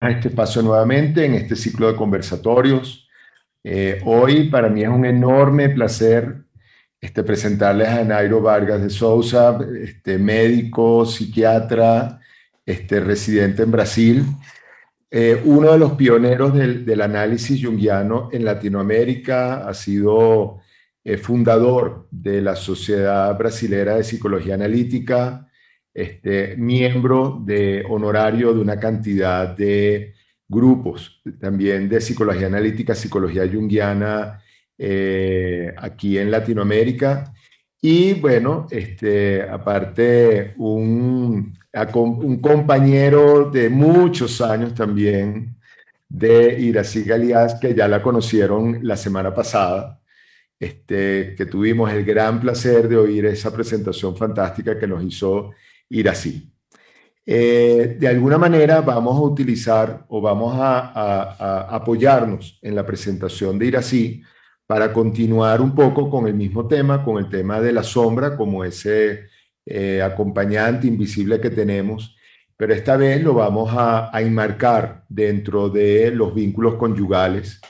a este espacio nuevamente en este ciclo de conversatorios. Hoy para mí es un enorme placer presentarles a Nairo Vargas de Souza, médico, psiquiatra, residente en Brasil, uno de los pioneros del análisis junguiano en Latinoamérica. Ha sido fundador de la Sociedad Brasilera de Psicología Analítica, miembro honorario de una cantidad de grupos, también de psicología analítica, psicología junguiana, aquí en Latinoamérica. Y bueno, aparte, un compañero de muchos años también de Irací Galiás, que ya la conocieron la semana pasada, que tuvimos el gran placer de oír esa presentación fantástica que nos hizo Irací. De alguna manera vamos a utilizar o vamos a apoyarnos en la presentación de Irací para continuar un poco con el mismo tema, con el tema de la sombra como ese acompañante invisible que tenemos, pero esta vez lo vamos a enmarcar dentro de los vínculos conyugales,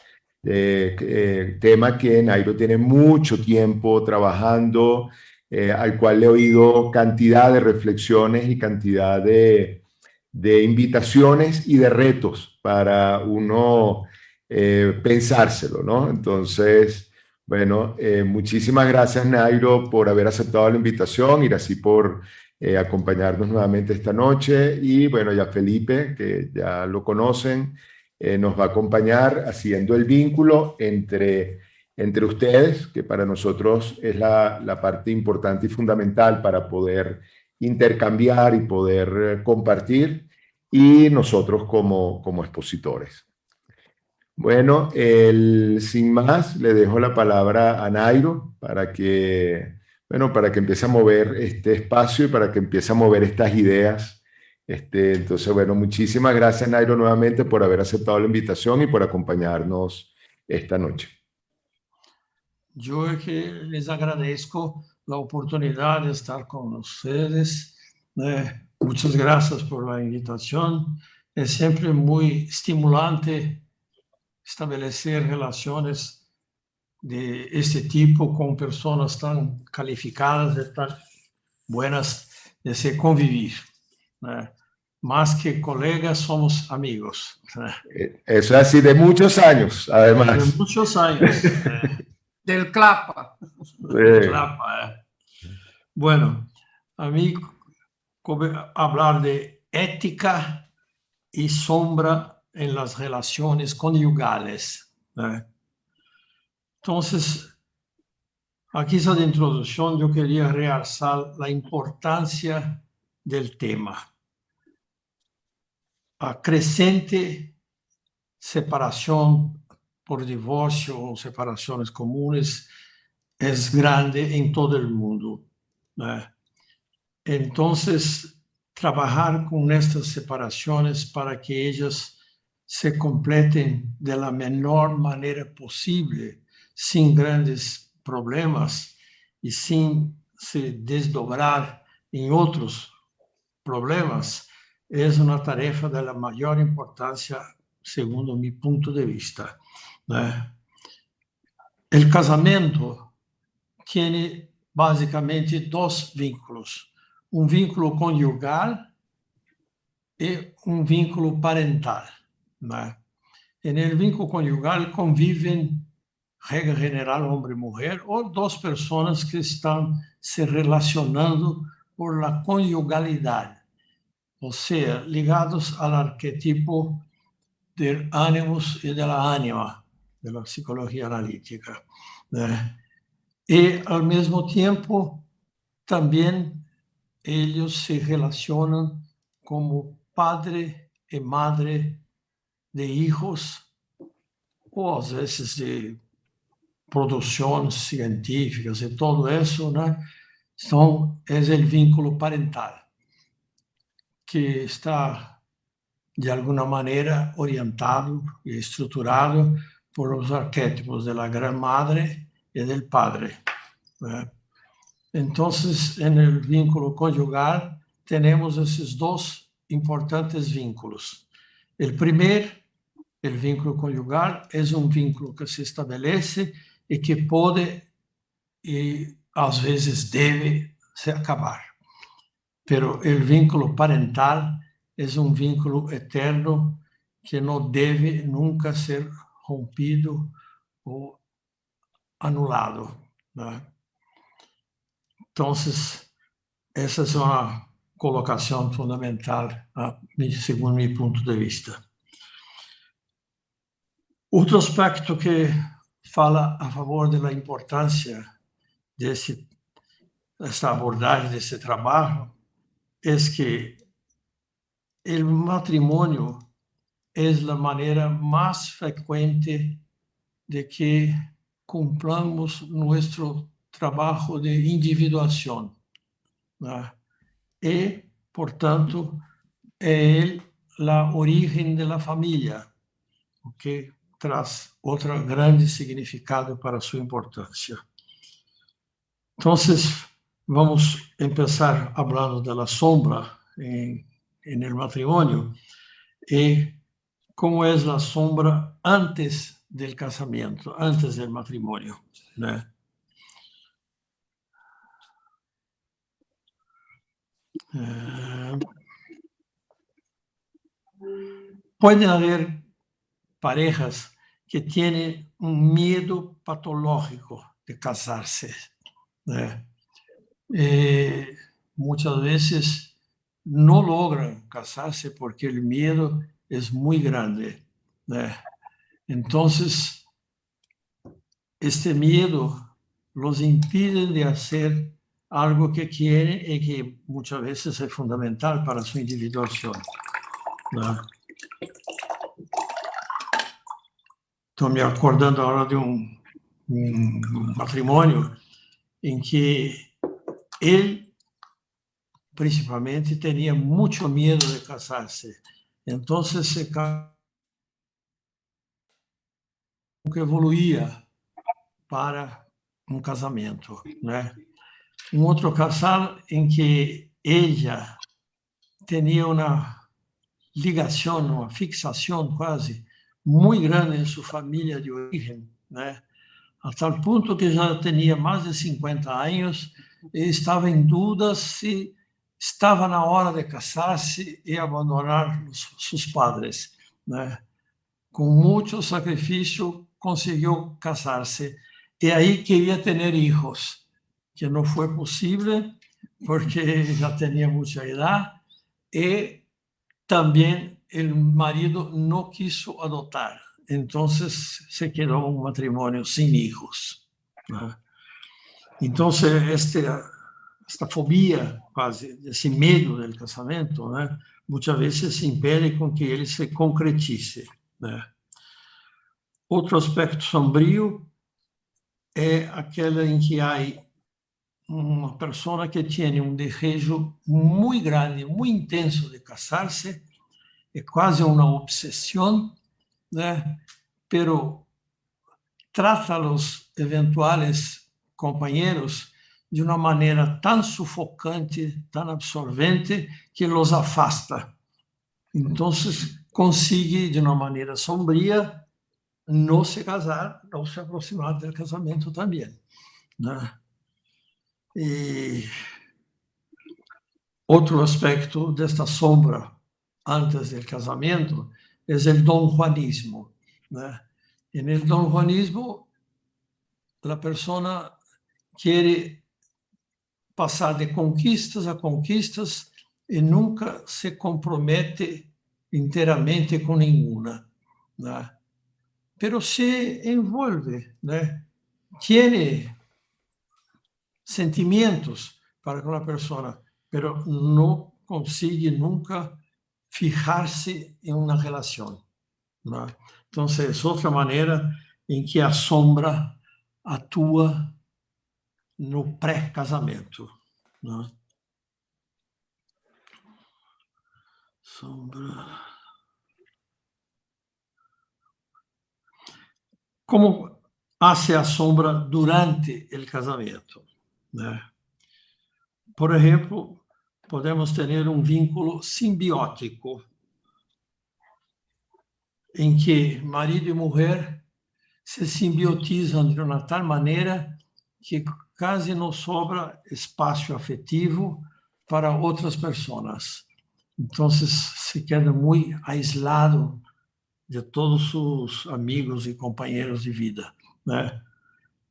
tema que Nairo tiene mucho tiempo trabajando, al cual le he oído cantidad de reflexiones y cantidad de invitaciones y de retos para uno pensárselo, ¿no? Entonces, bueno, muchísimas gracias, Nairo, por haber aceptado la invitación y así por acompañarnos nuevamente esta noche. Y bueno, ya Felipe, que ya lo conocen, nos va a acompañar haciendo el vínculo entre ustedes, que para nosotros es la parte importante y fundamental para poder intercambiar y poder compartir, y nosotros como expositores. Bueno, sin más, le dejo la palabra a Nairo para que empiece a mover este espacio y para que empiece a mover estas ideas. Entonces, bueno, muchísimas gracias, Nairo, nuevamente por haber aceptado la invitación y por acompañarnos esta noche. Yo es que les agradezco la oportunidad de estar con ustedes. Muchas gracias por la invitación. Es siempre muy estimulante establecer relaciones de este tipo con personas tan calificadas y tan buenas de se convivir. Más que colegas, somos amigos. Eso es así de muchos años, además. De muchos años. Del Clapa. Del Clapa. Bueno, a mí hablar de ética y sombra en las relaciones conyugales. Entonces, aquí de introducción yo quería realzar la importancia del tema. A creciente separación por divorcio o separaciones comunes es grande en todo el mundo. Entonces, trabajar con estas separaciones para que ellas se completen de la menor manera posible, sin grandes problemas y sin se desdobrar en otros problemas, es una tarefa de la mayor importancia, segundo mi punto de vista. El casamiento tiene básicamente dos vínculos: un vínculo conyugal y un vínculo parental. En el vínculo conyugal conviven, regra general, hombre y mujer, o dos personas que están se relacionando por la conyugalidad, o sea, ligados al arquetipo del ánimos y de la ánima, de la psicología analítica. Y al mismo tiempo, también ellos se relacionan como padre y madre de hijos, o a veces de producciones científicas y todo eso, ¿no? Es el vínculo parental, que está de alguna manera orientado y estructurado por los arquetipos de la gran madre y del padre. Entonces, en el vínculo conyugal tenemos esos dos importantes vínculos. El primer, el vínculo conyugal, es un vínculo que se estabelece y que puede y às vezes debe se acabar. Pero el vínculo parental es un vínculo eterno que no debe nunca ser rompido o anulado, ¿no? Entonces, esa es una colocación fundamental, según mi punto de vista. Outro aspecto que fala a favor da importância dessa abordagem, desse trabalho, é que o matrimônio é a maneira mais frequente de que cumplamos nosso trabalho de individuação, ¿no? E, portanto, é a origem da família, o que traz outro grande significado para sua importância. Então, vamos começar falando da sombra no matrimônio e como é a sombra antes do casamento, antes do matrimônio, né? Pode haver parejas que têm medo patológico de casar-se, né? Muitas vezes não logram casar-se porque o medo é muito grande, né? Então, este medo los impide de fazer algo que querem e que muitas vezes é fundamental para sua individuação, né? Estou me acordando agora de um matrimônio em que ele, principalmente, tinha muito medo de casar-se. Então, se que evoluía para um casamento, né? Um outro casal em que ela tinha uma ligação, uma fixação quase muito grande em sua família de origem, né? A tal ponto que já tinha mais de 50 anos e estava em dúvida se estava na hora de casar-se e abandonar seus padres, né? Com muito sacrifício conseguiu casar-se e aí queria ter filhos, que não foi possível porque já tinha muita idade e também o marido não quis adotar. Então, se quedou um matrimônio sem filhos, né? Então, esta fobia, quase, esse medo do casamento, né, muitas vezes impede com que ele se concretize, né? Outro aspecto sombrio é aquele em que há uma pessoa que tem um desejo muito grande, muito intenso de casar-se, é quase uma obsessão, né? Pero trata os eventuais companheiros de uma maneira tão sufocante, tão absorvente, que os afasta. Então, consegue, de uma maneira sombria, não se casar, não se aproximar do casamento também, né? E outro aspecto desta sombra antes do casamento é o Dom Juanismo, né? E no Dom Juanismo, a pessoa quer passar de conquistas a conquistas e nunca se compromete inteiramente com nenhuma, né? Pero se envolve, né? Tiene sentimentos para com a pessoa, pero não consegue nunca fijar-se em uma relação, né? Então, é outra maneira em que a sombra atua no pré-casamento, né? Sombra. Como hace a sombra durante o casamento, né? Por exemplo, podemos ter um vínculo simbiótico em que marido e mulher se simbiotizam de uma tal maneira que quase não sobra espaço afetivo para outras pessoas. Então, se queda muito aislado de todos os amigos e companheiros de vida, né?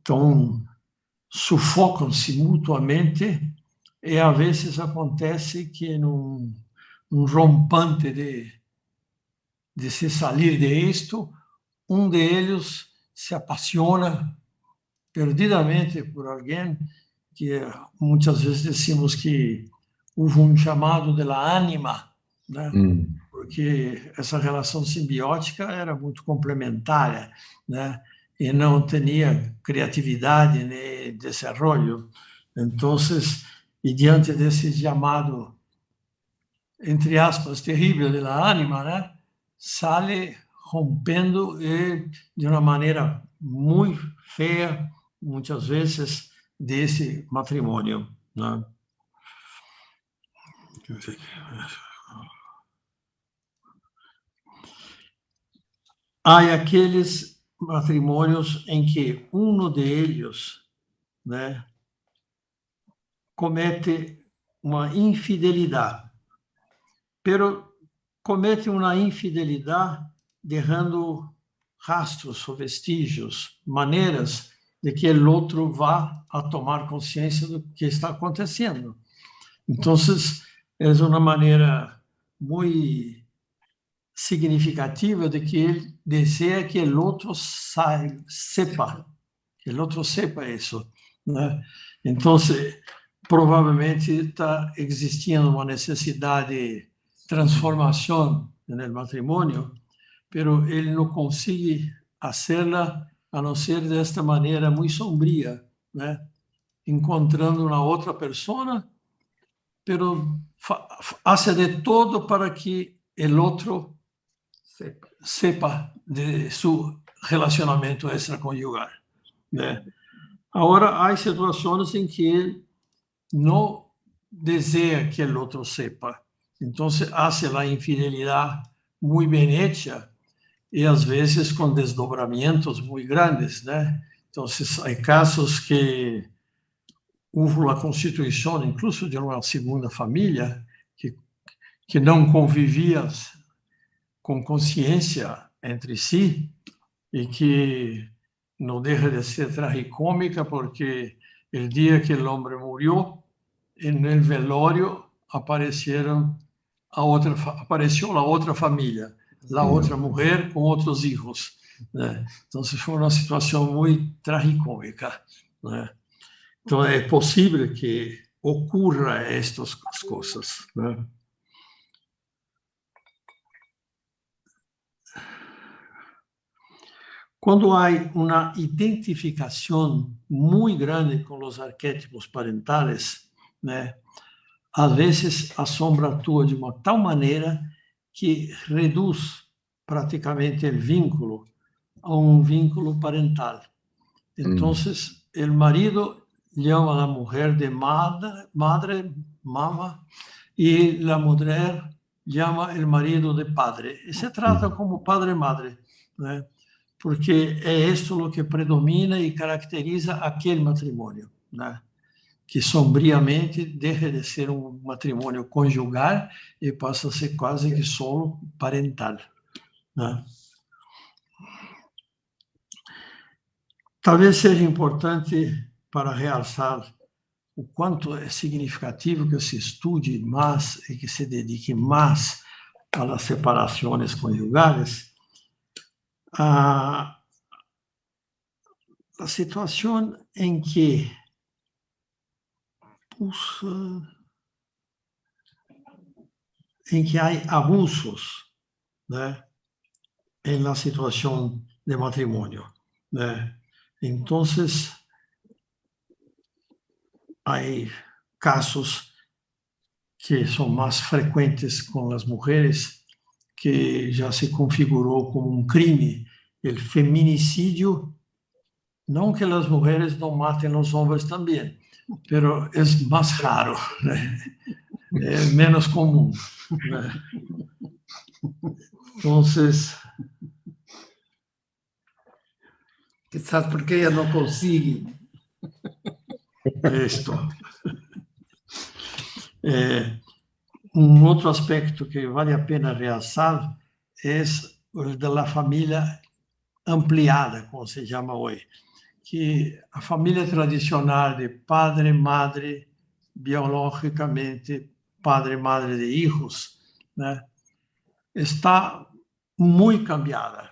Então, sufocam-se mutuamente e, às vezes, acontece que, num rompante de se sair de isto, um deles se apaixona perdidamente por alguém que muitas vezes decimos que houve um chamado da ânima, né? Porque essa relação simbiótica era muito complementar, né? E não tinha criatividade nem desenvolvimento. Então, e diante desse chamado, entre aspas, terrível da ânima, né? Sale rompendo e de uma maneira muito feia, muitas vezes, desse matrimônio, né? Há aqueles matrimônios em que um deles, né, comete uma infidelidade, pero comete uma infidelidade deixando rastros ou vestígios, maneiras de que o outro vá a tomar consciência do que está acontecendo. Então, é uma maneira muito significativa de que ele deseja que o outro sepa, que o outro sepa isso, né? Então, provavelmente está existindo uma necessidade de transformação no matrimônio, pero ele não consegue fazê-la a não ser desta maneira muito sombria, né? Encontrando uma outra pessoa, pero hace de todo para que o outro sepa de seu relacionamento extraconjugal, né? Agora, há situações em que ele não deseja que o outro sepa. Então, hace a infidelidade muito bem hecha e, às vezes, com desdobramentos muito grandes, né? Então, há casos que houve a constituição, incluso, de uma segunda família que não convivia com consciência entre si e que não deixa de ser tragicômica, porque o dia que o homem morreu, no velório apareceu a outra família, a outra mulher com outros filhos, né? Então, foi uma situação muito tragicômica, né? Então, é possível que ocorra estas coisas, né? Quando há uma identificação muito grande com os arquétipos parentales, né, às vezes a sombra atua de uma tal maneira que reduz praticamente o vínculo a um vínculo parental. Então, o marido chama a mulher de madre, mama, e a mulher chama o marido de padre. E se trata como padre e madre, né? Porque é isso o que predomina e caracteriza aquele matrimônio, né? Que sombriamente deixa de ser um matrimônio conjugal e passa a ser quase que só parental, né? Talvez seja importante para realçar o quanto é significativo que se estude mais e que se dedique mais às separações conjugais, a situação em que há abusos, né, na situação de matrimônio, né? Então, há casos que são mais frequentes com as mulheres, que já se configurou como um crime, o feminicídio. Não que as mulheres não matem os homens também, mas é mais raro, né? É menos comum, né? Então, Quizás porque ella no consigue. Esto. Un outro aspecto que vale a pena realçar é o da família ampliada, como se chama hoje, que a família tradicional de padre, madre, biologicamente padre, madre de hijos, né, está muito cambiada.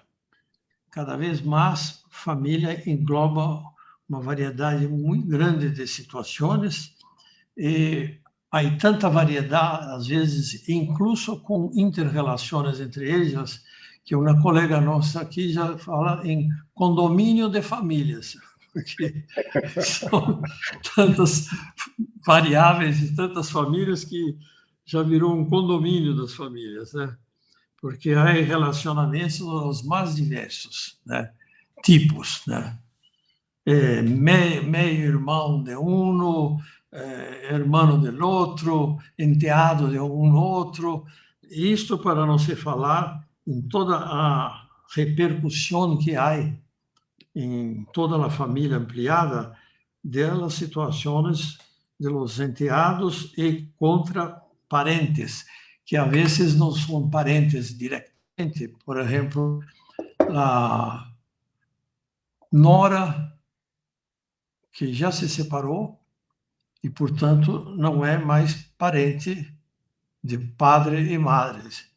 Cada vez mais família engloba uma variedade muito grande de situações e há tanta variedade, às vezes, incluso com interrelações entre elas, que uma colega nossa aqui já fala em condomínio de famílias, porque são tantas variáveis e tantas famílias que já virou um condomínio das famílias, né? Porque há relacionamentos os mais diversos, né? Tipos, né? Meio irmão de um, hermano del outro, enteado de um outro. Isto para não se falar em toda a repercussão que há em toda a família ampliada das situações de los enteados e contra parentes, que a vezes não são parentes diretamente. Por exemplo, a nora que já se separou e, portanto, não é mais parente de padre e madres,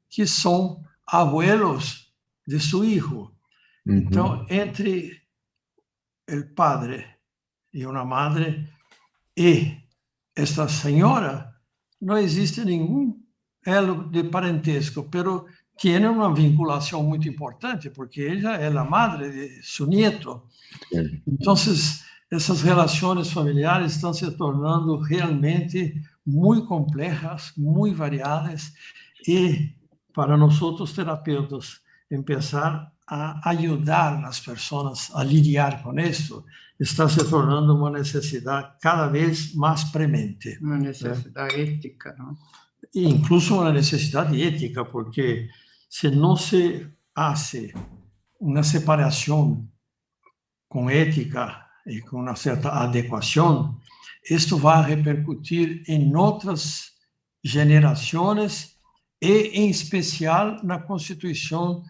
que são abuelos de seu filho. Então, entre o padre e uma madre e esta senhora, não existe nenhum elo de parentesco, pero tiene uma vinculação muito importante, porque ela é a madre de seu nieto. Então, essas relações familiares estão se tornando realmente muito complexas, muito variadas, e para nós terapeutas, empezar a ajudar as pessoas a lidar com isso está se tornando uma necessidade cada vez mais premente. Uma necessidade ética, não? E incluso uma necessidade ética, porque se não se hace uma separação com ética e com uma certa adequação, isto vai repercutir em outras gerações e, em especial, na constituição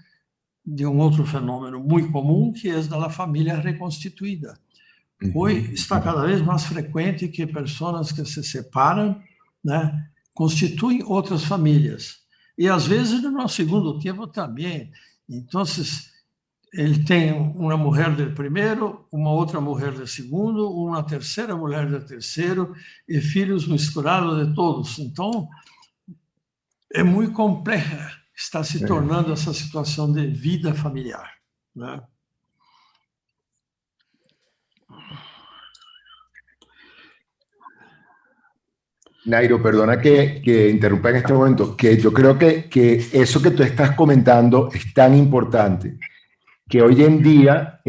de um outro fenômeno muito comum, que é da família reconstituída. Hoje está cada vez mais frequente que pessoas que se separam, né, constituem outras famílias. E, às vezes, no segundo tempo também. Então, ele tem uma mulher do primeiro, uma outra mulher do segundo, uma terceira mulher do terceiro, e filhos misturados de todos. Então, é muito complexa, está se tornando essa situação de vida familiar, né? Nairo, perdona que interrumpa en este momento, que yo creo que eso que tú estás comentando es tan importante, que hoy en día,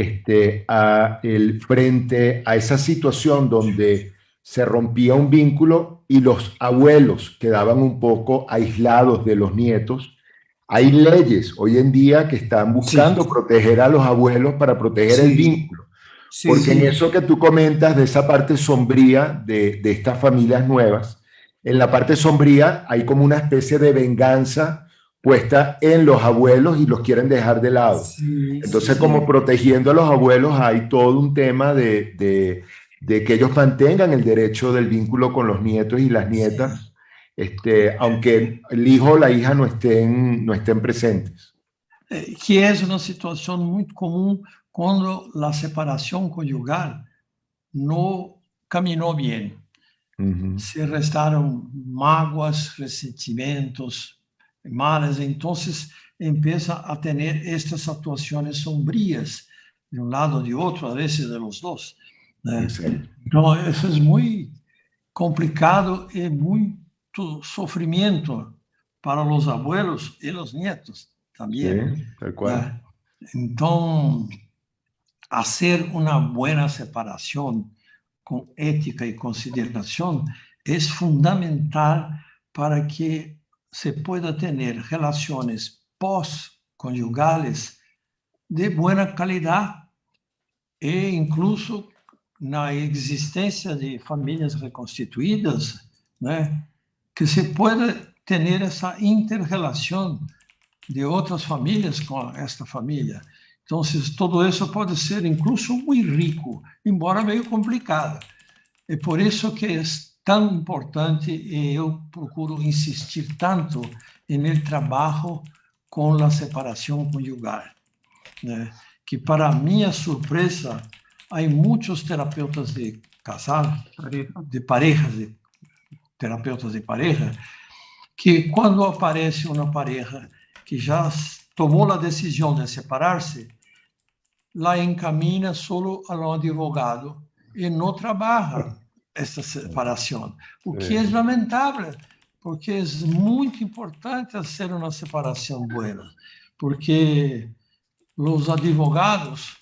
frente a esa situación donde se rompía un vínculo y los abuelos quedaban un poco aislados de los nietos, hay leyes hoy en día que están buscando proteger a los abuelos para proteger el vínculo. Porque en eso que tú comentas de esa parte sombría de estas familias nuevas, en la parte sombría hay como una especie de venganza puesta en los abuelos y los quieren dejar de lado. Entonces, como protegiendo a los abuelos hay todo un tema de que ellos mantengan el derecho del vínculo con los nietos y las nietas, aunque el hijo o la hija no estén presentes. Que é uma situação muito comum quando a separação conjugal não caminhou bem. Se restaram mágoas, ressentimentos, males, então empieza a ter estas atuações sombrias de um lado ou de outro, a vezes de los dois, né? Então, isso é muito complicado e muito sofrimento para os abuelos e os netos também. Sí, tal cual. Então, fazer uma boa separação com ética e consideração é fundamental para que se pueda ter relações pós-conjugales de boa qualidade e incluso na existência de famílias reconstituídas, né, que se pode ter essa inter-relação de outras famílias com esta família. Então, todo isso pode ser incluso muito rico, embora meio complicado. É por isso que é tão importante e eu procuro insistir tanto no trabalho com a separação conjugal, né? Que, para minha surpresa, há muitos terapeutas de casal, de parejas, de terapeutas de pareja, que quando aparece uma pareja que já tomou a decisão de separar-se, la encamina solo ao advogado e não trabalha esta separação, o que é lamentável, porque é muito importante fazer uma separação boa, porque os advogados,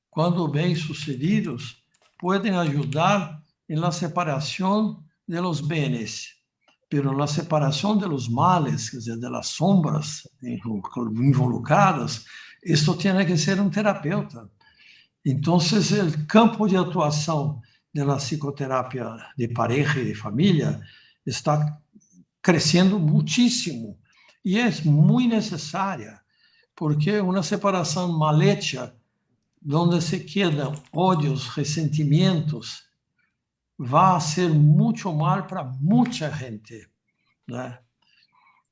quando bem sucedidos, podem ajudar na separação de los bienes, pero na separação de los males, quer dizer, de las sombras involucradas, isso tem que ser um terapeuta. Então, o campo de atuação da psicoterapia de pareja e de família está crescendo muitíssimo e é muito necessária, porque uma separação mal hecha, onde se quedam ódios, ressentimentos, vai ser muito mal para muita gente, né?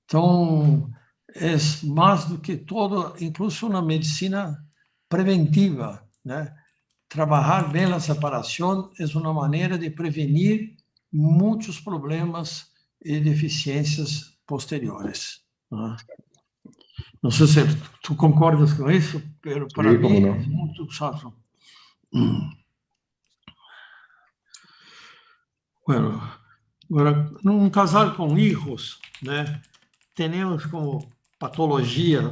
Então, é mais do que todo, incluso na medicina preventiva, né? Trabalhar bem a separação é uma maneira de prevenir muitos problemas e deficiências posteriores, né? Não sei se tu concordas com isso, mas para mim é muito chato. Bueno, agora, num casal com filhos, né, temos como patologia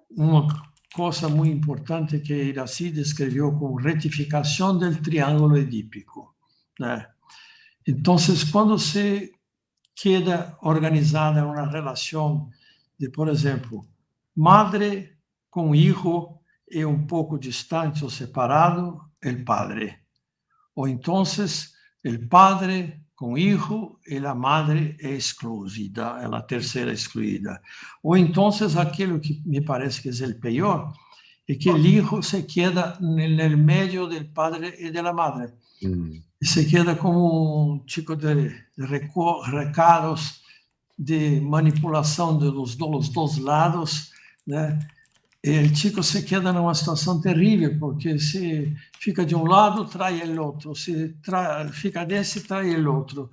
uma coisa muito importante que Iracy descreveu como retificação do triângulo edípico, né? Então, quando se queda organizada uma relação de, por exemplo, madre com hijo e pouco distante ou separado, o padre. Ou então, o padre com hijo e a madre é excluída, é a terceira excluída. Ou então, aquilo que me parece que é o pior, é que o hijo se queda no meio do padre e da madre. E se queda como um chico de recados, de manipulação dos dois lados, né? E o chico se queda numa situação terrível, porque se fica de um lado, trai o outro, se fica desse, trai o outro.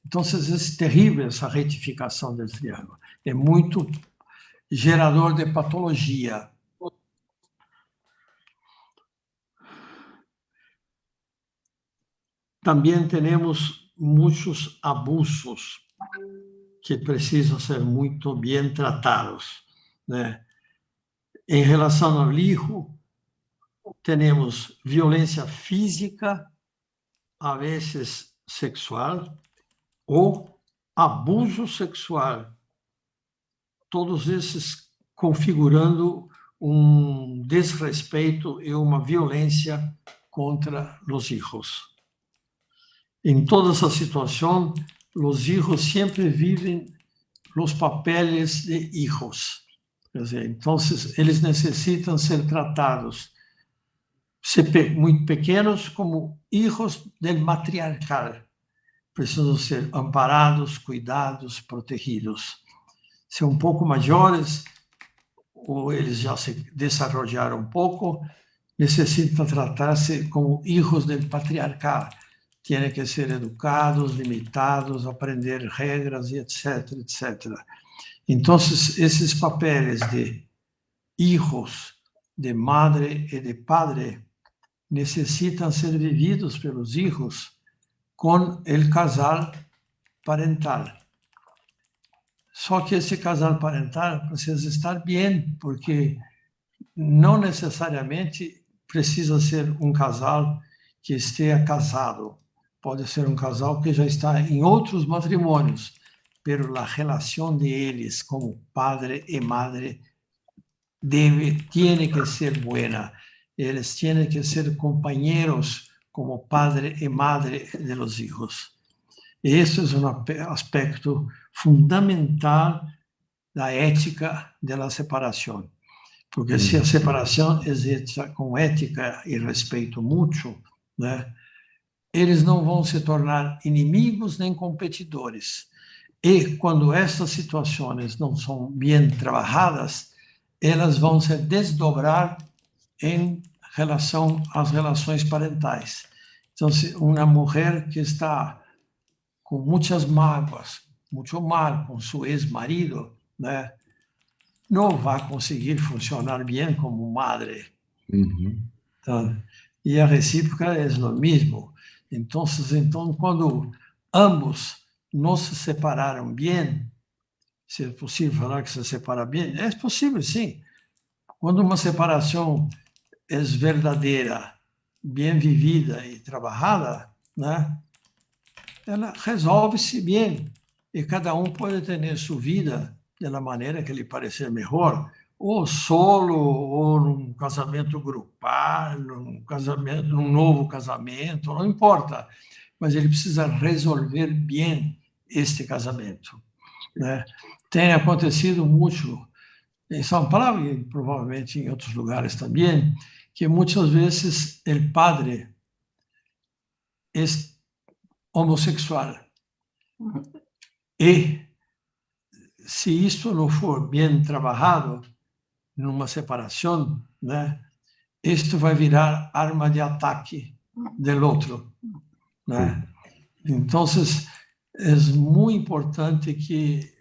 Então, é terrível essa retificação do triângulo. É muito gerador de patologia. Também temos muitos abusos que precisam ser muito bem tratados, né? Em relação ao hijo, temos violência física, a vezes sexual, ou abuso sexual. Todos esses configurando um desrespeito e uma violência contra os hijos. Em toda essa situação, os hijos sempre vivem os papéis de hijos. Quer dizer, então, eles necessitam ser tratados, muito pequenos, como hijos del matriarcal. Precisam ser amparados, cuidados, protegidos. Se um pouco maiores, ou eles já se desarrollaram um pouco, necessitam tratar-se como hijos del patriarcal. Têm que ser educados, limitados, aprender regras, e etc, etc. Então, esses papéis de hijos, de madre e de padre, necessitam ser vividos pelos hijos com o casal parental. Só que esse casal parental precisa estar bem, porque não necessariamente precisa ser um casal que esteja casado. Pode ser um casal que já está em outros matrimônios, pero a relação de eles como padre e madre tiene que ser buena. Eles têm que ser companheiros como padre e madre de los hijos. Esse é um aspecto fundamental da ética da separação. Porque se a separação é feita com ética e respeito mútuo, né, eles não vão se tornar inimigos nem competidores. E quando estas situações não são bem trabalhadas, elas vão se desdobrar em relação às relações parentais. Então, se uma mulher que está com muitas mágoas, muito mal com seu ex-marido, né, não vai conseguir funcionar bem como madre. Então, e a recíproca é o mesmo. Então, quando ambos não se separaram bem, se é possível falar que se separa bem, é possível, sim. Quando uma separação é verdadeira, bem vivida e trabalhada, né, ela resolve-se bem. E cada um pode ter sua vida da maneira que lhe parecer melhor, ou solo, ou num casamento grupal, num novo casamento, não importa. Mas ele precisa resolver bem este casamento, né? Tem acontecido muito em São Paulo e provavelmente em outros lugares também, que muitas vezes o padre é homossexual. E se isto não for bem trabalhado numa separação, né, isto vai virar arma de ataque do outro, né? Então, é muito importante que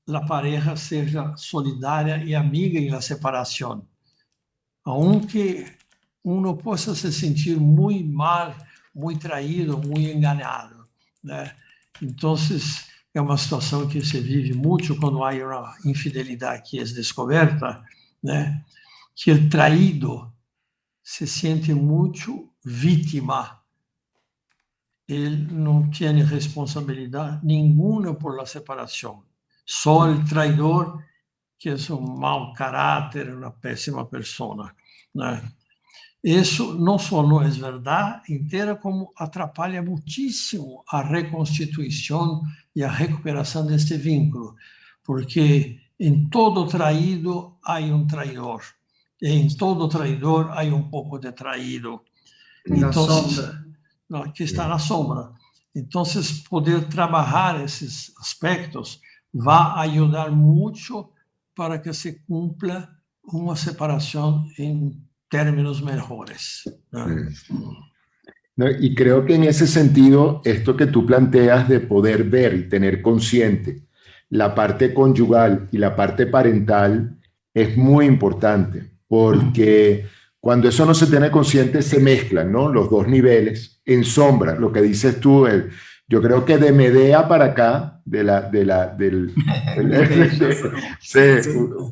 a pareja seja solidária e amiga na separação, aunque uno possa se sentir muito mal, muito traído, muito enganado, né? Então, é uma situação que se vive muito quando há uma infidelidade que é descoberta, né? Que o traído se sente muito vítima. Ele não tem responsabilidade nenhuma por la separação. Só o traidor, que é um mau caráter, uma péssima pessoa, né? Isso não só não é verdade inteira, como atrapalha muitíssimo a reconstituição e a recuperação deste vínculo, porque em todo traído há traidor, e em todo traidor há pouco de traído. Na sombra. Que está na sombra. Então, poder trabalhar esses aspectos vai ajudar muito para que se cumpla uma separação em términos mejores, ¿no? No, y creo que en ese sentido, esto que tú planteas de poder ver y tener consciente la parte conyugal y la parte parental es muy importante, porque cuando eso no se tiene consciente se mezclan, ¿no? Los dos niveles en sombra, lo que dices tú, yo creo que de Medea para acá,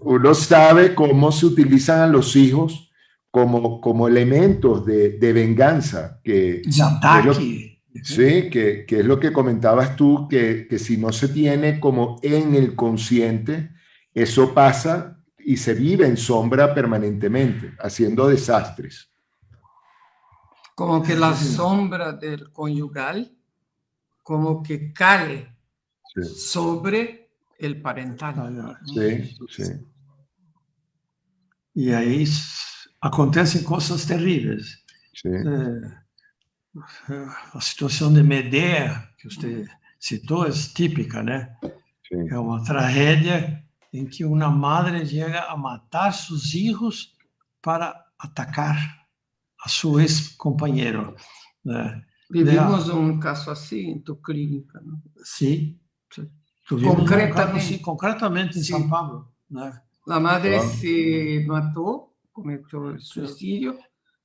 uno sabe cómo se utilizan a los hijos como elementos de venganza. Que es lo que comentabas tú, que si no se tiene como en el consciente, eso pasa y se vive en sombra permanentemente, haciendo desastres. Como que la sombra del conyugal, como que cae sobre el parental. Sí. Y ahí acontecem coisas terríveis. A situação de Medea, que você citou, é típica, né? Sim. É uma tragédia em que uma madre chega a matar seus filhos para atacar a seu ex-companheiro, né? Vivimos um caso assim em tu clínica, não? Sim. Concretamente em São Paulo, né? A madre se matou, cometeu suicídio,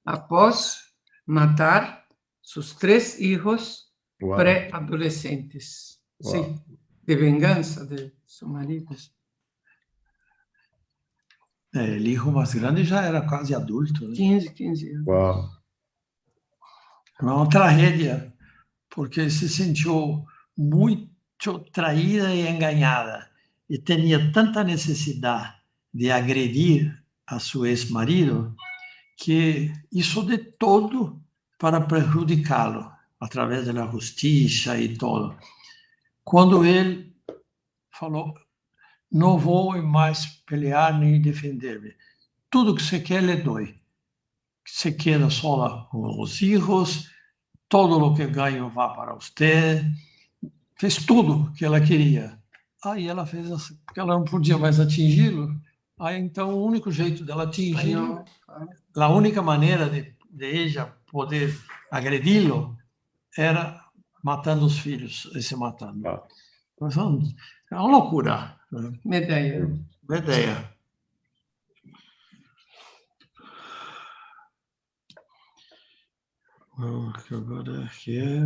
após matar seus 3 filhos pré-adolescentes. Sim, de vingança de seu marido. O filho mais grande já era quase adulto, né? 15 anos. Uau. É uma tragédia, porque se sentiu muito traída e enganada, e tinha tanta necessidade de agredir a seu ex-marido, que hizo de todo para prejudicá-lo, através da justiça e todo. Quando ele falou, não vou mais pelear nem defender-me, tudo que você quer, lhe dou. Se queda sola com os filhos, todo o que ganho vá para você. Fez tudo que ela queria. Aí ela fez assim, porque ela não podia mais atingi-lo. Aí então o único jeito dela atingir-lo, a única maneira de ella poder agredi-lo era matando os filhos e se matando. Então, é uma loucura. Né? Medea. Ideia. Agora aqui é...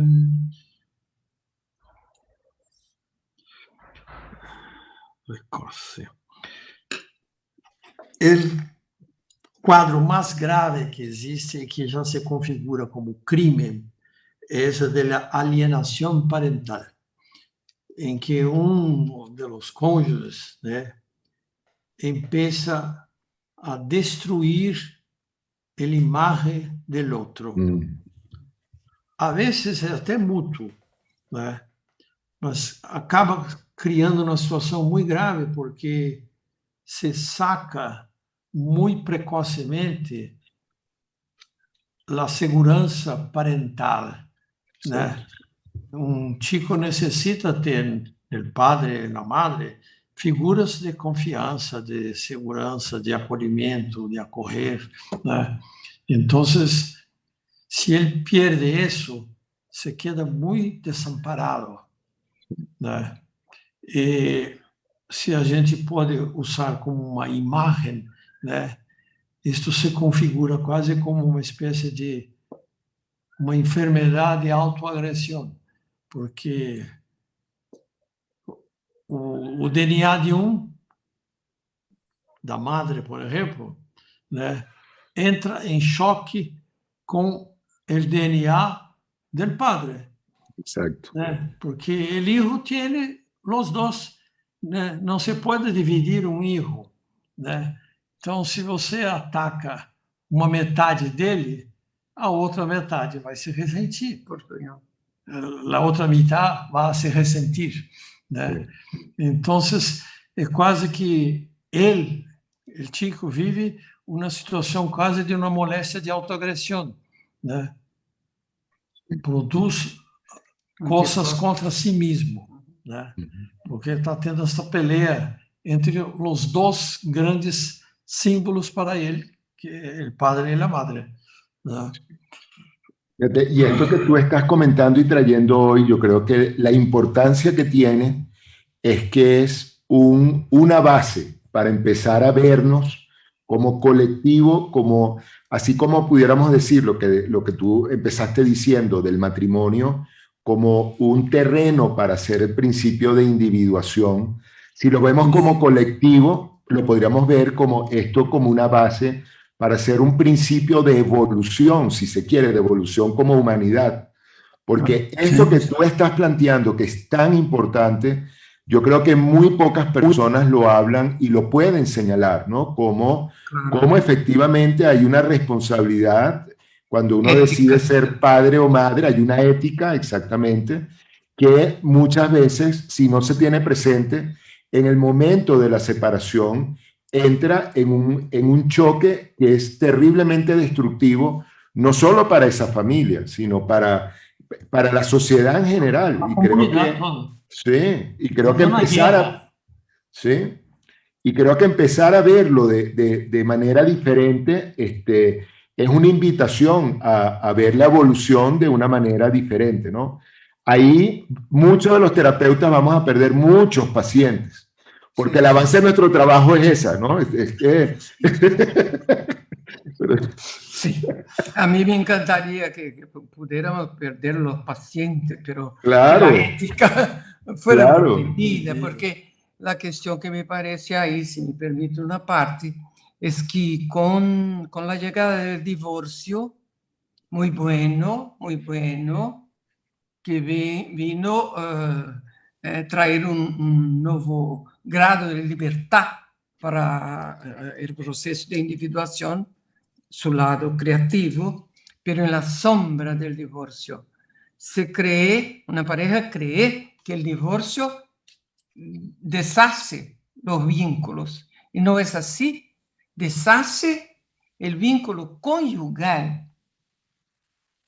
precoce. O quadro mais grave que existe e que já se configura como crime é esse da alienação parental, em que um dos cônjuges, né, empieza a destruir a imagem do outro. A vezes é até mútuo, né? Mas acaba criando uma situação muito grave porque se saca muito precocemente a segurança parental, né? Um chico necessita ter no padre e na madre figuras de confiança, de segurança, de acolhimento, de acolher, né? Então, se ele perde isso, se queda muito desamparado, né? E se a gente pode usar como uma imagem, né? Isto se configura quase como uma espécie de uma enfermidade de autoagressão, porque o DNA de da madre, por exemplo, né, entra em choque com o DNA do padre. Exacto. Né? Porque o hijo tem os dois, né? Não se pode dividir um hijo, né? Então, se você ataca uma metade dele, a outra metade vai se ressentir. A outra metade vai se ressentir, né? Então, é quase que ele, o chico, vive uma situação quase de uma moléstia de autoagressão, né? Produz coisas contra si mesmo, né? Porque está tendo essa peleia entre os dois grandes símbolos para ele, que é o padre e a madre, ¿no? Y esto que tú estás comentando y trayendo hoy, yo creo que la importancia que tiene es que es una base para empezar a vernos como colectivo, como, así como pudiéramos decir lo que tú empezaste diciendo del matrimonio, como un terreno para hacer el principio de individuación. Si lo vemos como colectivo, lo podríamos ver como esto, como una base para hacer un principio de evolución, si se quiere, de evolución como humanidad. Porque esto que tú estás planteando, que es tan importante, yo creo que muy pocas personas lo hablan y lo pueden señalar, ¿no? Como efectivamente hay una responsabilidad cuando uno decide ser padre o madre, hay una ética, exactamente, que muchas veces, si no se tiene presente, en el momento de la separación, entra en un choque que es terriblemente destructivo, no solo para esa familia, sino para la sociedad en general. Y creo que, sí, y creo que sí, y creo que empezar a verlo de manera diferente es una invitación a ver la evolución de una manera diferente, ¿no? Ahí muchos de los terapeutas vamos a perder muchos pacientes, porque el avance de nuestro trabajo es esa, ¿no? Es que... Sí, a mí me encantaría que pudiéramos perder los pacientes, pero claro, que la ética fuera claro, entendida, porque la cuestión que me parece ahí, si me permite una parte, es que con la llegada del divorcio, muy bueno, que vino traer un nuevo grado de libertad para el proceso de individuación, su lado creativo, pero en la sombra del divorcio. Una pareja cree que el divorcio deshace los vínculos, y no es así. Deshace el vínculo conyugal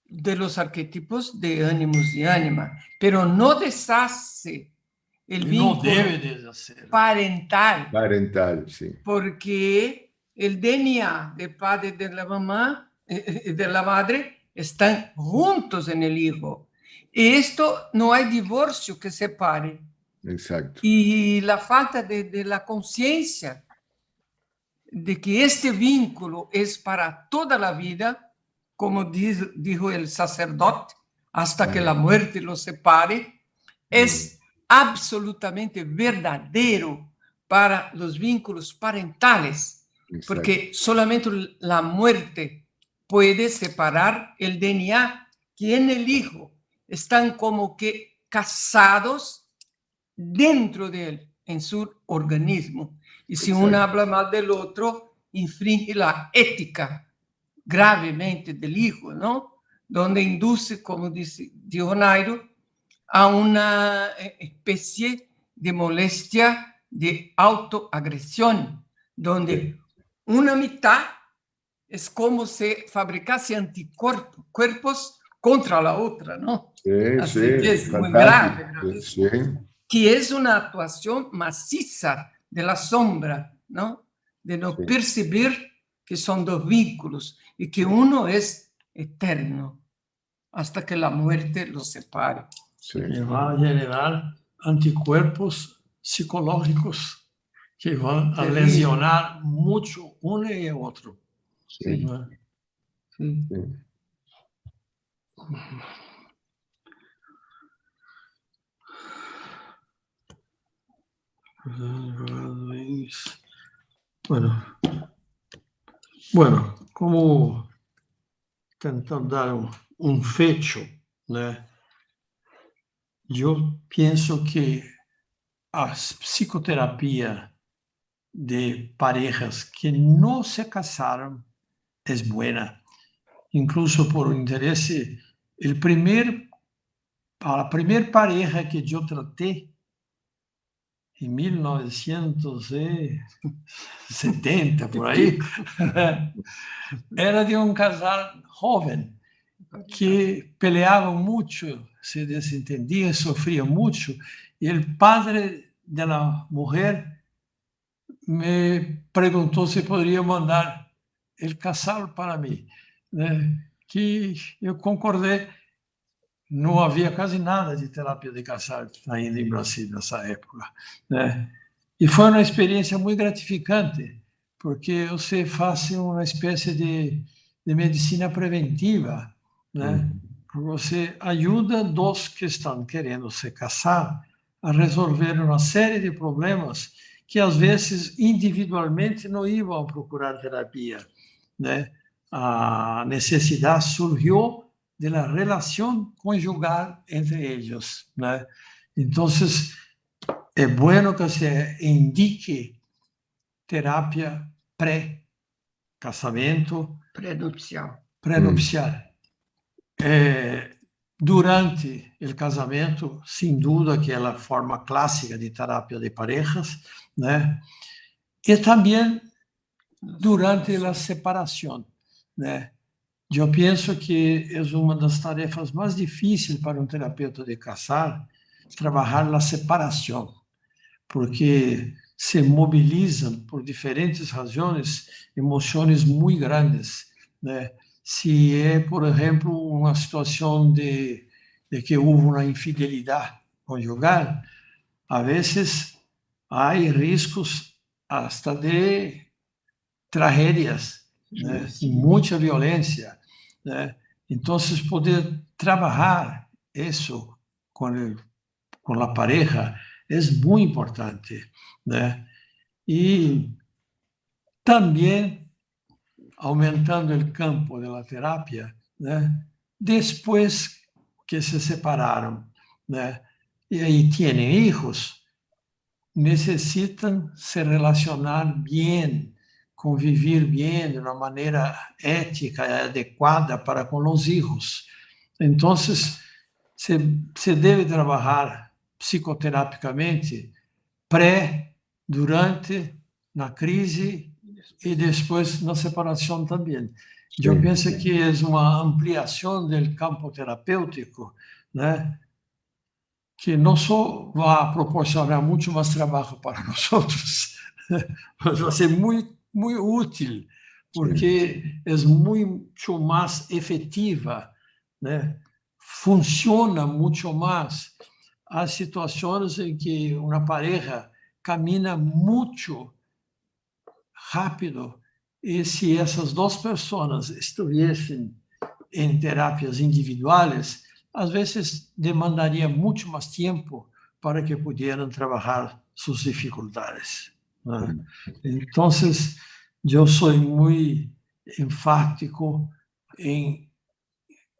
de los arquetipos de ánimos y ánima, pero no deshace el No vínculo debe deshacer. parental, Parental, sí. porque el DNA del padre y de la mamá, de la madre, están juntos en el hijo. Y esto no hay divorcio que separe. Exacto. Y la falta de la conciencia de que este vínculo es para toda la vida, como dijo el sacerdote, hasta que la muerte los separe, es absolutamente verdadero para los vínculos parentales, Exacto. porque solamente la muerte puede separar el DNA que en el hijo están como que casados dentro de él, en su organismo. Y si uno habla mal del otro, infringe la ética gravemente del hijo, ¿no? Donde induce, como dijo Nairo, a una especie de molestia de autoagresión, donde una mitad es como si fabricase anticuerpos contra la otra, ¿no? Sí, Así sí, que es muy fantástico. grave. Sí. Que es una actuación maciza de la sombra, ¿no? De no percibir que son dos vínculos y que uno es eterno hasta que la muerte los separe. Sí. Que va a generar anticuerpos psicológicos que van a lesionar mucho uno y otro. Sí. ¿No? Sí. Sí. Bueno, como tentar dar un fecho, ¿no? Yo pienso que a psicoterapia de parejas que no se casaron es buena. Incluso por interés, a la primera pareja que yo traté en 1970, por ahí, era de un casal joven que peleaban mucho, se desentendían, sufrían mucho. Y el padre de la mujer me preguntó si podría mandar el casal para mí, que eu concordei. Não havia quase nada de terapia de casal ainda em Brasil nessa época, né? E foi uma experiência muito gratificante, porque você faz uma espécie de medicina preventiva, né? Você ajuda dos que estão querendo se casar a resolver uma série de problemas que, às vezes, individualmente não iam procurar terapia, né? A necessidade surgiu de la relación conjugal entre ellos, ¿no? Entonces, es bueno que se indique terapia pre-casamiento, Prenupcial. Durante el casamiento, sin duda que es la forma clásica de terapia de parejas, ¿no? Y también durante la separación, ¿no? Eu penso que é uma das tarefas mais difíceis para um terapeuta de casal trabalhar a separação, porque se mobilizam por diferentes razões emoções muito grandes, né? Se é, por exemplo, uma situação de que houve uma infidelidade conjugal, a vezes há riscos hasta de tragédias, né? E muita violência, né? Então, poder trabalhar isso com a pareja é muito importante, né? E também aumentando o campo da terapia, né? Depois que se separaram, né? E aí têm filhos, necessitam se relacionar bem convivir bien de una manera ética y adecuada para con los hijos. Entonces, se debe trabajar psicoterápicamente pré, durante, na crise e depois na separação também. Eu penso que é uma ampliação do campo terapêutico, né? Que não só vai proporcionar muito mais trabalho para nós outros, mas vai ser muito, muito útil, porque é muito mais efetiva, né? Funciona muito mais as situações em que uma pareja camina muito rápido e se essas duas pessoas estivessem em terapias individuais, às vezes demandaria muito mais tempo para que pudieran trabalhar suas dificuldades. ¿No? Então, eu sou muito enfático em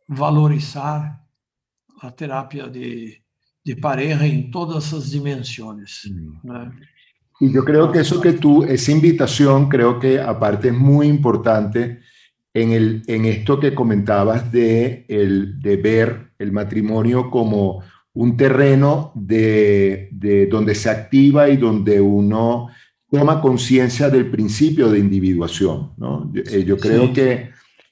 valorizar a terapia de pareja en todas sus dimensiones. ¿No? Y yo creo que eso esa invitación, creo que aparte es muy importante en esto que comentabas de ver el matrimonio como un terreno de donde se activa y donde uno toma conciencia del principio de individuación, ¿no? Yo creo que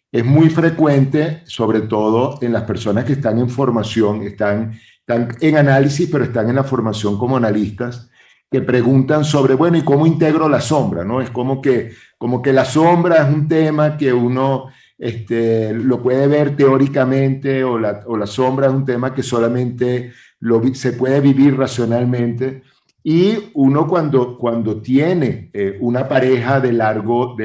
es muy frecuente, sobre todo en las personas que están en formación, están en análisis, pero están en la formación como analistas, que preguntan sobre, bueno, ¿y cómo integro la sombra? ¿No? Es como que la sombra es un tema que uno lo puede ver teóricamente, o la sombra es un tema que solamente se puede vivir racionalmente. Y uno cuando tiene una pareja de largo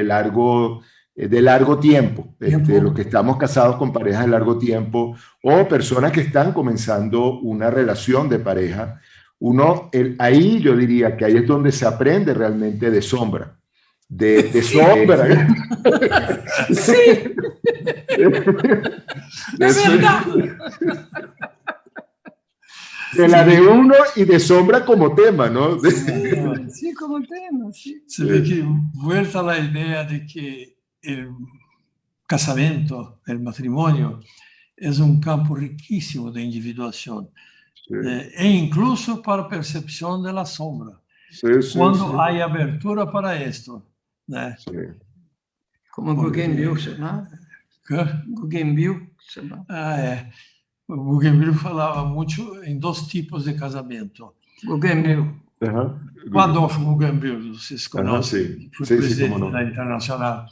tiempo, los que estamos casados con parejas de largo tiempo, o personas que están comenzando una relación de pareja, ahí yo diría que ahí es donde se aprende realmente de sombra. De sombra. Sí. Es verdad. De la de uno y de sombra como tema, ¿no? Sí, como tema, sí. Se ve que vuelta la idea de que el casamento, el matrimonio, es un campo riquísimo de individuación. Sí. E incluso para percepción de la sombra. Sí, cuando hay abertura para esto. Sí. Como Guggenbill, ¿no? ¿Qué? Guggenbill. Guggenbill falava muito em dois tipos de casamento. Guggenbill. Adolfo Guggenbill, vocês conhecem, foi presidente da Internacional,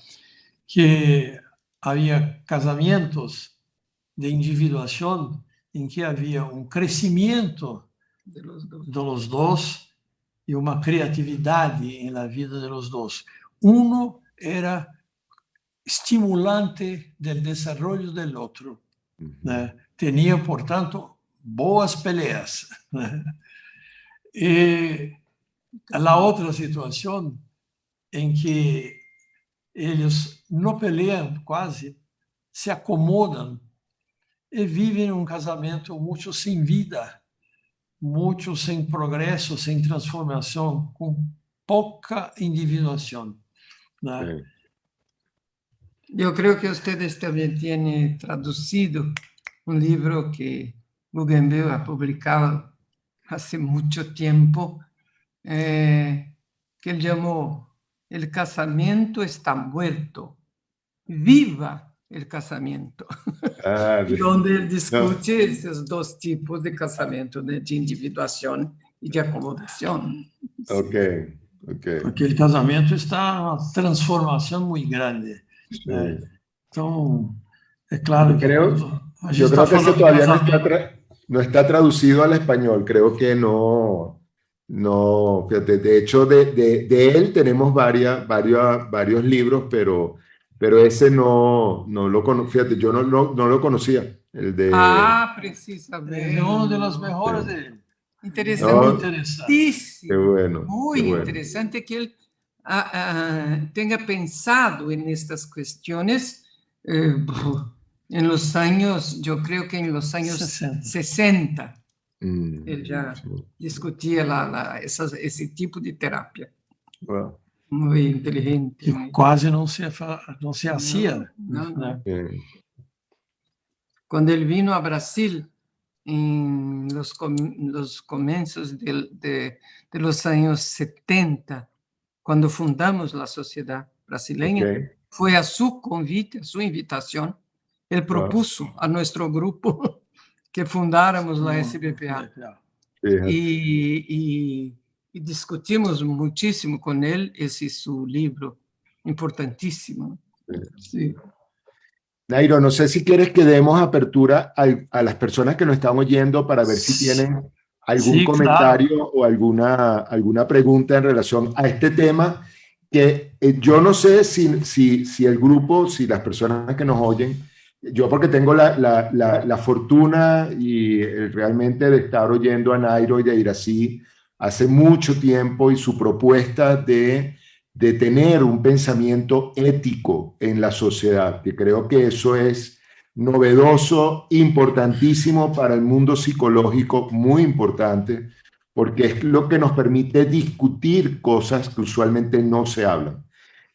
que havia casamentos de individuação em que havia um crescimento dos dois e uma criatividade na vida dos dois. Um era estimulante do desenvolvimento do outro. Né? Tinha, portanto, boas peleas. Né? E a outra situação em que eles não peleam quase, se acomodam e vivem um casamento muito sem vida, muito sem progresso, sem transformação, com pouca individuação. ¿No? Yo creo que ustedes también tienen traducido un libro que Guggenbill ha publicado hace mucho tiempo, que él llamó El casamiento está muerto, viva el casamiento, donde él discute esos dos tipos de casamiento, de individuación y de acomodación. Okay. Porque el casamento está en una transformación muy grande. Sí. Entonces, es claro yo creo que ese todavía no está traducido al español. Creo que no, fíjate, de hecho de él tenemos varios libros, pero ese no lo conocía. Fíjate, yo no lo conocía. El de... precisamente. Es uno de los mejores de él. Interesante. Muy interesante. Qué bueno. Muy qué bueno. Interesante que él tenga pensado en estas cuestiones en los años, yo creo que en los años 60. Él ya discutía ese tipo de terapia. Wow. muy inteligente. que quase não se hacía. No, no. né? Cuando él vino a Brasil en los comienzos de los años 70, cuando fundamos la Sociedad Brasileña, Ok. fue a su convite, a su invitación, él propuso a nuestro grupo que fundáramos la SBPA. Fíjate. Y discutimos muchísimo con él ese su libro, importantísimo. Sí. Nairo, no sé si quieres que demos apertura a las personas que nos están oyendo para ver si tienen algún Sí, comentario o alguna pregunta en relación a este tema que yo no sé si el grupo, si las personas que nos oyen, yo porque tengo la fortuna y realmente de estar oyendo a Nairo y de Irací hace mucho tiempo y su propuesta de tener un pensamiento ético en la sociedad, que creo que eso es novedoso, importantísimo para el mundo psicológico, muy importante, porque es lo que nos permite discutir cosas que usualmente no se hablan.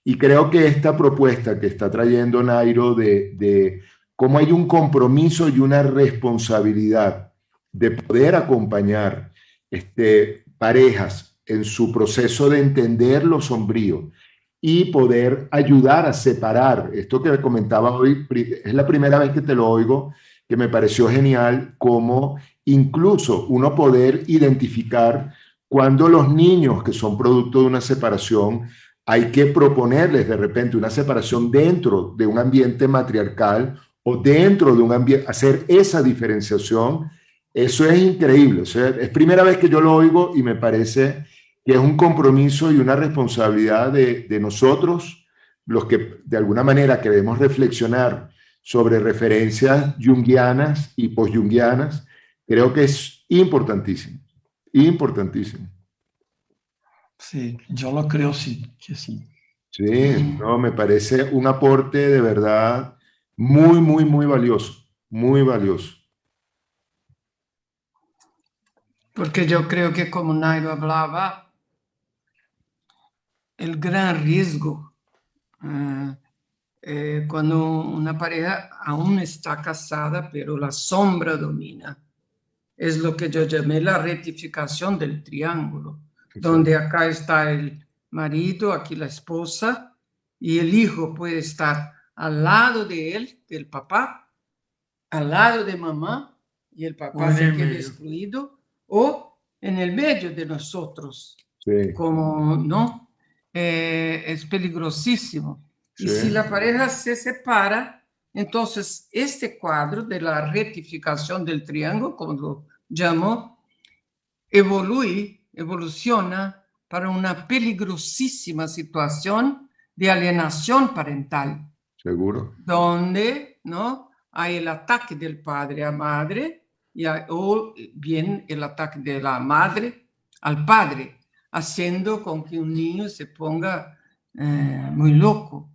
Y creo que esta propuesta que está trayendo Nairo de cómo hay un compromiso y una responsabilidad de poder acompañar parejas en su proceso de entender lo sombrío y poder ayudar a separar. Esto que comentaba hoy, es la primera vez que te lo oigo, que me pareció genial, cómo incluso uno poder identificar cuando los niños que son producto de una separación, hay que proponerles de repente una separación dentro de un ambiente matriarcal o dentro de un ambiente, hacer esa diferenciación. Eso es increíble. O sea, es primera vez que yo lo oigo y me parece que es un compromiso y una responsabilidad de nosotros, los que de alguna manera queremos reflexionar sobre referencias junguianas y post-junguianas. Creo que es importantísimo, importantísimo. Sí, yo lo creo sí, que sí. Sí, no, me parece un aporte de verdad muy, muy, muy valioso, muy valioso. Porque yo creo que, como Nairo hablaba, el gran riesgo cuando una pareja aún está casada, pero la sombra domina. Es lo que yo llamé la rectificación del triángulo, donde acá está el marido, aquí la esposa, y el hijo puede estar al lado de él, del papá, al lado de mamá, y el papá se queda excluido, o en el medio de nosotros, Sí, como, ¿no? Es peligrosísimo. sí, Y si la pareja se separa, entonces este cuadro de la rectificación del triángulo, como lo llamo, evoluciona para una peligrosísima situación de alienación parental, seguro. donde, ¿no?, hay el ataque del padre a madre o bien el ataque de la madre al padre, haciendo con que un niño se ponga muy loco.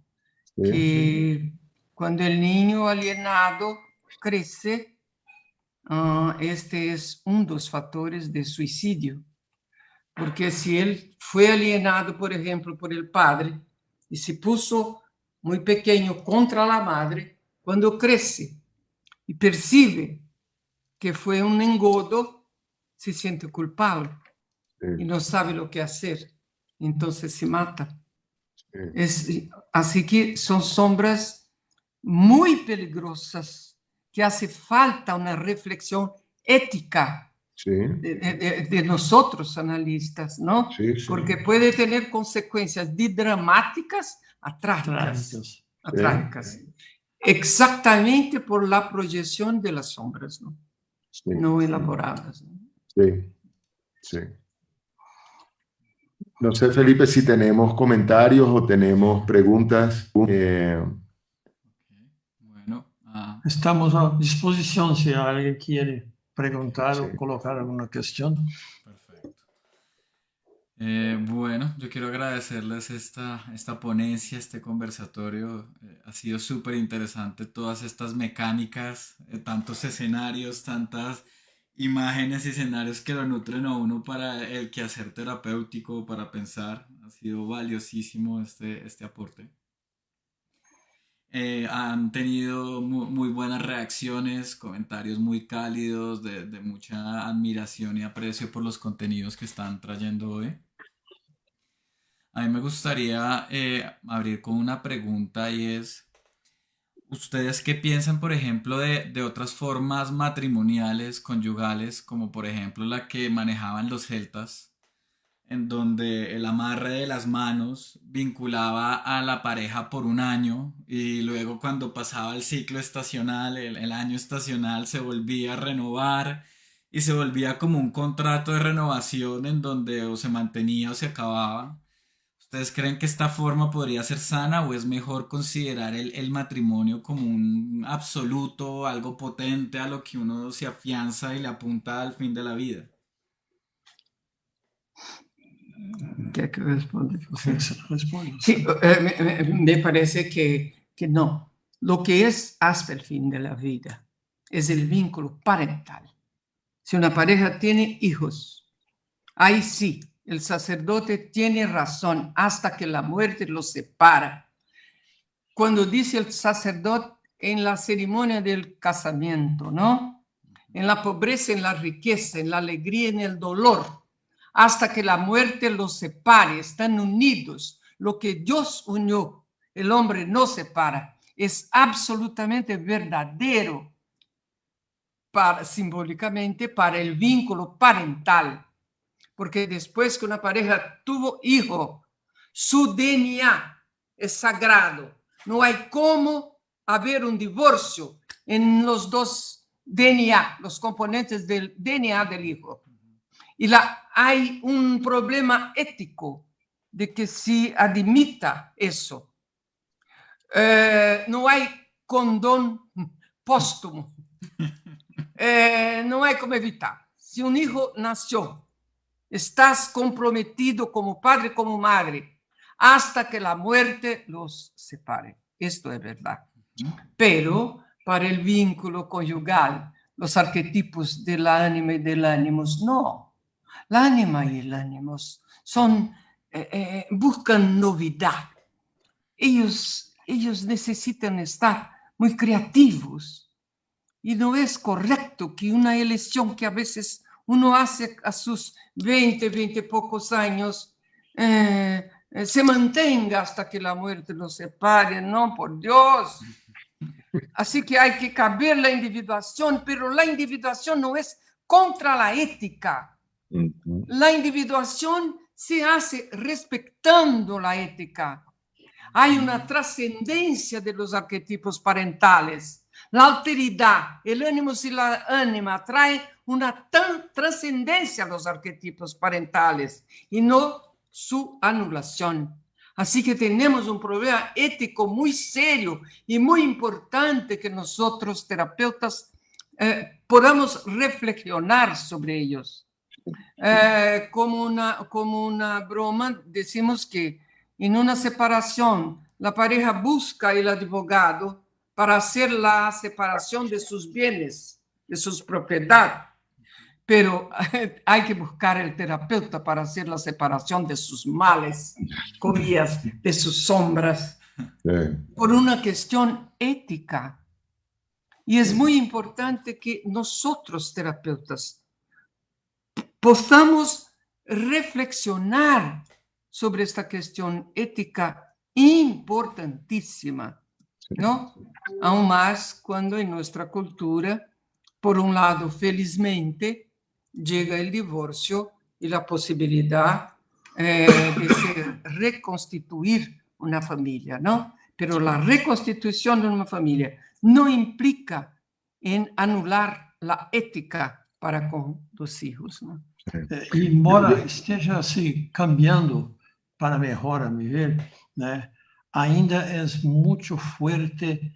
Sí, Que cuando el niño alienado crece, este es uno de los factores de suicidio. Porque si él fue alienado, por ejemplo, por el padre y se puso muy pequeño contra la madre, cuando crece y percibe que fue un engodo, se siente culpable y sí, no sabe lo que hacer. Entonces se mata. sí. Así que son sombras muy peligrosas que hace falta una reflexión ética Sí, de nosotros analistas, ¿no? sí, sí, Porque puede tener consecuencias de dramáticas a trágicas, sí, exactamente por la proyección de las sombras, ¿no? sí, No elaboradas, ¿no? sí, sí. No sé, Felipe, si tenemos comentarios o tenemos preguntas. Bueno, Estamos a disposición si alguien quiere preguntar Sí. o colocar alguna cuestión. perfecto. Bueno, yo quiero agradecerles esta ponencia, este conversatorio. Ha sido súper interesante todas estas mecánicas, tantos escenarios, tantas imágenes y escenarios que lo nutren a uno para el quehacer terapéutico, para pensar. Ha sido valiosísimo este aporte. Han tenido muy buenas reacciones, comentarios muy cálidos, de mucha admiración y aprecio por los contenidos que están trayendo hoy. A mí me gustaría abrir con una pregunta y es, ¿ustedes qué piensan, por ejemplo, de otras formas matrimoniales, conyugales, como por ejemplo la que manejaban los celtas, en donde el amarre de las manos vinculaba a la pareja por un año y luego cuando pasaba el ciclo estacional, el año estacional se volvía a renovar y se volvía como un contrato de renovación en donde o se mantenía o se acababa? ¿Ustedes creen que esta forma podría ser sana o es mejor considerar el matrimonio como un absoluto, algo potente a lo que uno se afianza y le apunta al fin de la vida? ¿Quer que eu responda? Responde. Sí, me parece que no. Lo que es hasta el fin de la vida es el vínculo parental. Si una pareja tiene hijos, ahí sí, el sacerdote tiene razón hasta que la muerte los separa. Cuando dice el sacerdote en la ceremonia del casamiento, ¿no? En la pobreza, en la riqueza, en la alegría, en el dolor, hasta que la muerte los separe, están unidos. Lo que Dios unió, el hombre no separa. Es absolutamente verdadero simbólicamente para el vínculo parental. Porque después que una pareja tuvo hijo, su DNA es sagrado. No hay cómo haber un divorcio en los dos DNA, los componentes del DNA del hijo. Y hay un problema ético de que se admita eso. No hay condón póstumo. No hay cómo evitar. Si un hijo nació, estás comprometido como padre, como madre, hasta que la muerte los separe. Esto es verdad. Pero para el vínculo conyugal, los arquetipos del ánima y del ánimos, no. La ánima y el ánimos buscan novedad. Ellos necesitan estar muy creativos. Y no es correcto que una elección que a veces uno hace a sus 20 y pocos años se mantenga hasta que la muerte los separe. No, por Dios. Así que hay que caber la individuación, pero la individuación no es contra la ética. La individuación se hace respetando la ética. Hay una trascendencia de los arquetipos parentales. La alteridad, el ánimo y la ánima trae una trascendencia a los arquetipos parentales y no su anulación. Así que tenemos un problema ético muy serio y muy importante que nosotros, terapeutas, podamos reflexionar sobre ellos. Como una broma, decimos que en una separación la pareja busca el advogado para hacer la separación de sus bienes, de sus propiedades, pero hay que buscar el terapeuta para hacer la separación de sus males, comillas, de sus sombras, por una cuestión ética. Y es muy importante que nosotros, terapeutas, podamos reflexionar sobre esta cuestión ética importantísima, ¿no? Aún más cuando en nuestra cultura, por un lado, felizmente, llega el divorcio y la posibilidad de reconstituir una familia, ¿no? Pero la reconstitución de una familia no implica en anular la ética para con los hijos, ¿no? Embora esteja assim cambiando para melhor, a meu ver, né, ainda é muito forte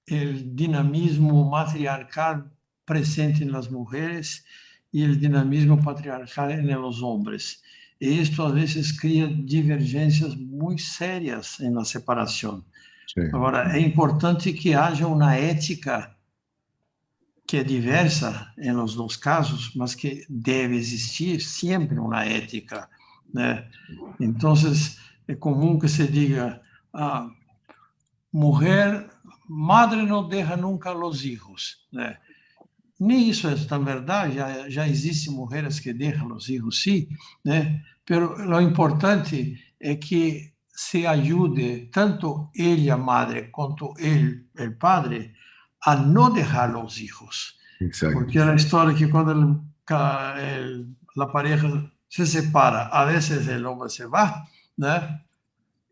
o dinamismo matriarcal presente nas mulheres e o dinamismo patriarcal nos homens. E isto, às vezes, cria divergências muito sérias na separação. Agora, é importante que haja uma ética que é diversa em los dois casos, mas que deve existir sempre uma ética, né? Então, é comum que se diga, mulher, madre não deixa nunca os hijos, né? Nem isso é tão verdade, já existem mulheres que deixam os filhos, sim, né? Pero o importante é que se ajude tanto ele, a madre, quanto ele, o padre, a não deixar os filhos. Exacto. Porque é a história que quando a pareja se separa, a vezes o homem se vai, né?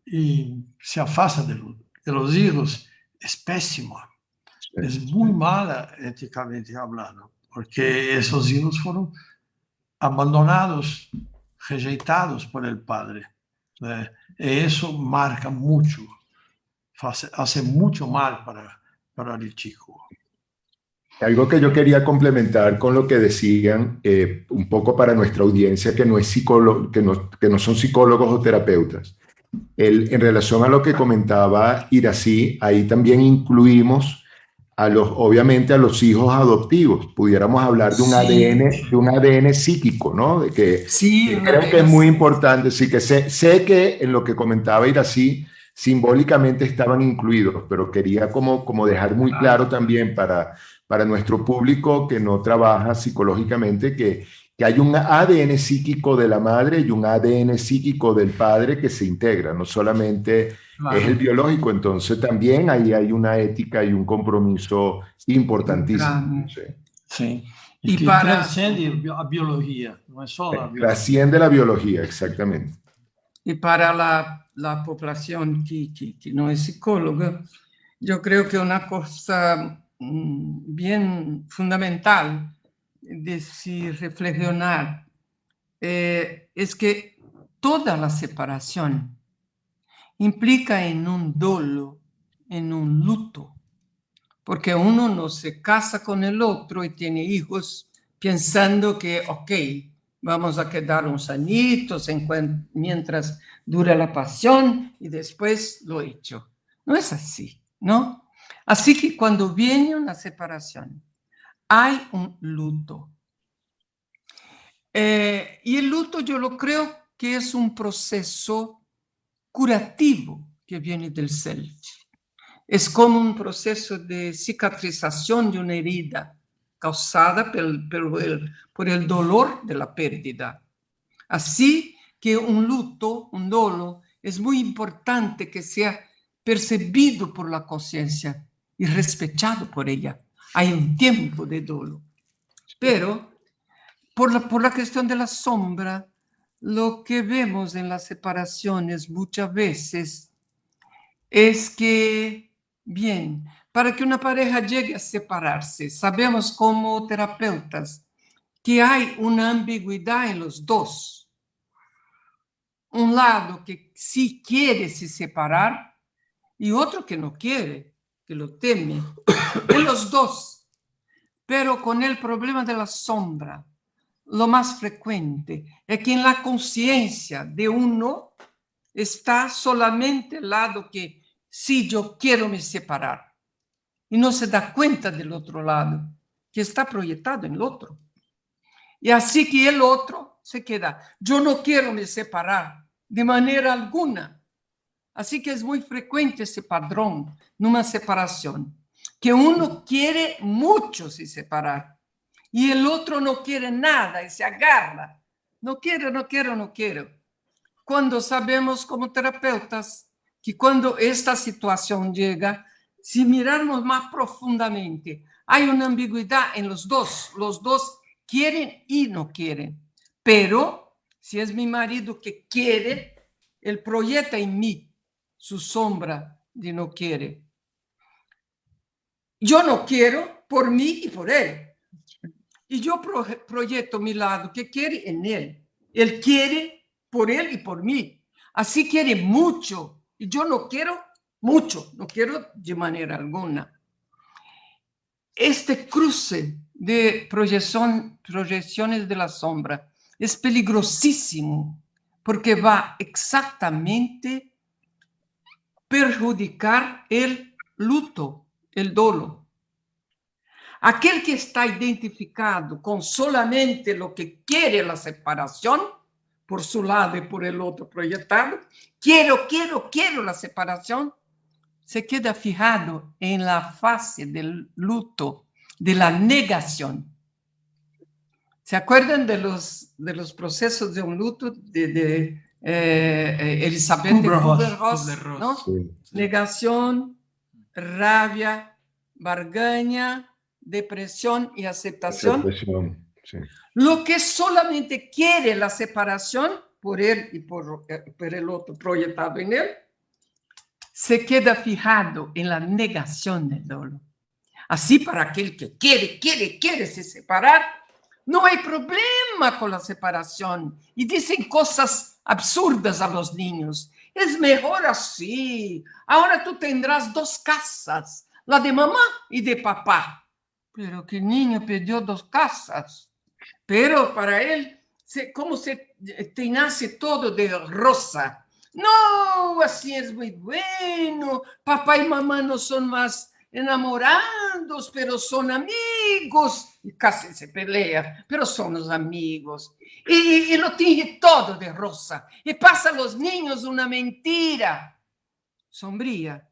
E se afasta de los filhos, é péssimo. É muito mala, eticamente falando, porque esses hijos foram abandonados, rejeitados por el padre, né? E isso marca muito, hace muito mal para el chico. Algo que yo quería complementar con lo que decían, un poco para nuestra audiencia que no es psicólogo, que no son psicólogos o terapeutas. En relación a lo que comentaba Irací, ahí también incluimos obviamente a los hijos adoptivos. Pudiéramos hablar de un ADN psíquico, ¿no? De que creo que es muy importante. Sí, que sé que en lo que comentaba Irací, simbólicamente estaban incluidos, pero quería como dejar muy claro también para nuestro público que no trabaja psicológicamente que hay un ADN psíquico de la madre y un ADN psíquico del padre que se integra, no solamente es el biológico, entonces también ahí hay una ética y un compromiso importantísimo. Sí. Y que trasciende a biología, no es solo la biología. Trasciende la biología, exactamente. Y para la población que no es psicóloga, yo creo que una cosa bien fundamental de si reflexionar es que toda la separación implica en un dolo, en un luto, porque uno no se casa con el otro y tiene hijos pensando que, ok, vamos a quedar unos añitos mientras dura la pasión y después lo hecho. No es así, ¿no? Así que cuando viene una separación, hay un luto. Y el luto yo lo creo que es un proceso curativo que viene del self. Es como un proceso de cicatrización de una herida causada por el dolor de la pérdida. Así que un luto, un dolo, es muy importante que sea percibido por la conciencia y respetado por ella. Hay un tiempo de dolo. Pero por la cuestión de la sombra, lo que vemos en las separaciones muchas veces es que, bien, para que una pareja llegue a separarse, sabemos como terapeutas que hay una ambigüedad en los dos. Un lado que sí quiere se separar y otro que no quiere, que lo teme. En los dos, pero con el problema de la sombra. Lo más frecuente es que en la conciencia de uno está solamente el lado que sí, yo quiero me separar. Y no se da cuenta del otro lado, que está proyectado en el otro. Y así que el otro se queda, yo no quiero me separar de manera alguna. Así que es muy frecuente ese padrón en una separación, que uno quiere mucho se separar. Y el otro no quiere nada y se agarra. No quiero, no quiero, no quiero. Cuando sabemos como terapeutas que cuando esta situación llega, si miramos más profundamente, hay una ambigüedad en los dos. Los dos quieren y no quieren. Pero si es mi marido que quiere, él proyecta en mí su sombra de no quiere. Yo no quiero por mí y por él. Y yo proyecto mi lado que quiere en él. Él quiere por él y por mí. Así quiere mucho. Y yo no quiero mucho. No quiero de manera alguna. Este cruce de proyecciones de la sombra es peligrosísimo porque va exactamente perjudicar el luto, el dolo. Aquel que está identificado con solamente lo que quiere la separación, por su lado y por el otro proyectado, quiero la separación, se queda fijado en la fase del luto, de la negación. ¿Se acuerdan de los procesos de un luto de Elizabeth de Kubler-Ross? ¿No? Sí. Negación, rabia, barganha, depresión y aceptación. Aceptación, sí. Lo que solamente quiere la separación por él y por el otro proyectado en él, se queda fijado en la negación del dolor. Así, para aquel que quiere se separar, no hay problema con la separación. Y dicen cosas absurdas a los niños. Es mejor así. Ahora tú tendrás 2 casas, la de mamá y de papá. Pero que el niño perdió 2 casas. Pero para él, como se te nace todo de rosa. No, así es muy bueno. Papá y mamá no son más enamorados, pero son amigos. Y casi se pelean, pero son los amigos. Y lo tiñe todo de rosa. Y pasa a los niños una mentira sombría.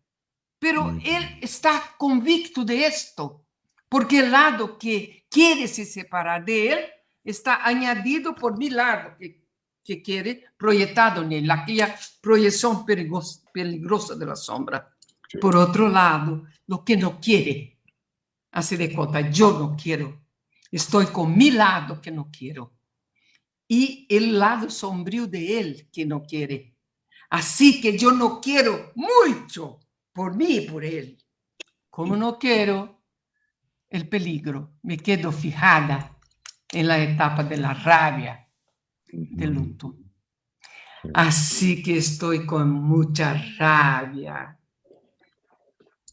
Pero él está convicto de esto, porque el lado que quiere se separar de él está añadido por mi lado, que quiere, proyectado en él, aquella proyección peligrosa de la sombra. Sí. Por otro lado, lo que no quiere, hace de cuenta, yo no quiero, estoy con mi lado que no quiero, y el lado sombrío de él que no quiere. Así que yo no quiero mucho por mí y por él. Como no quiero el peligro, me quedo fijada en la etapa de la rabia, del luto. Así que estoy con mucha rabia.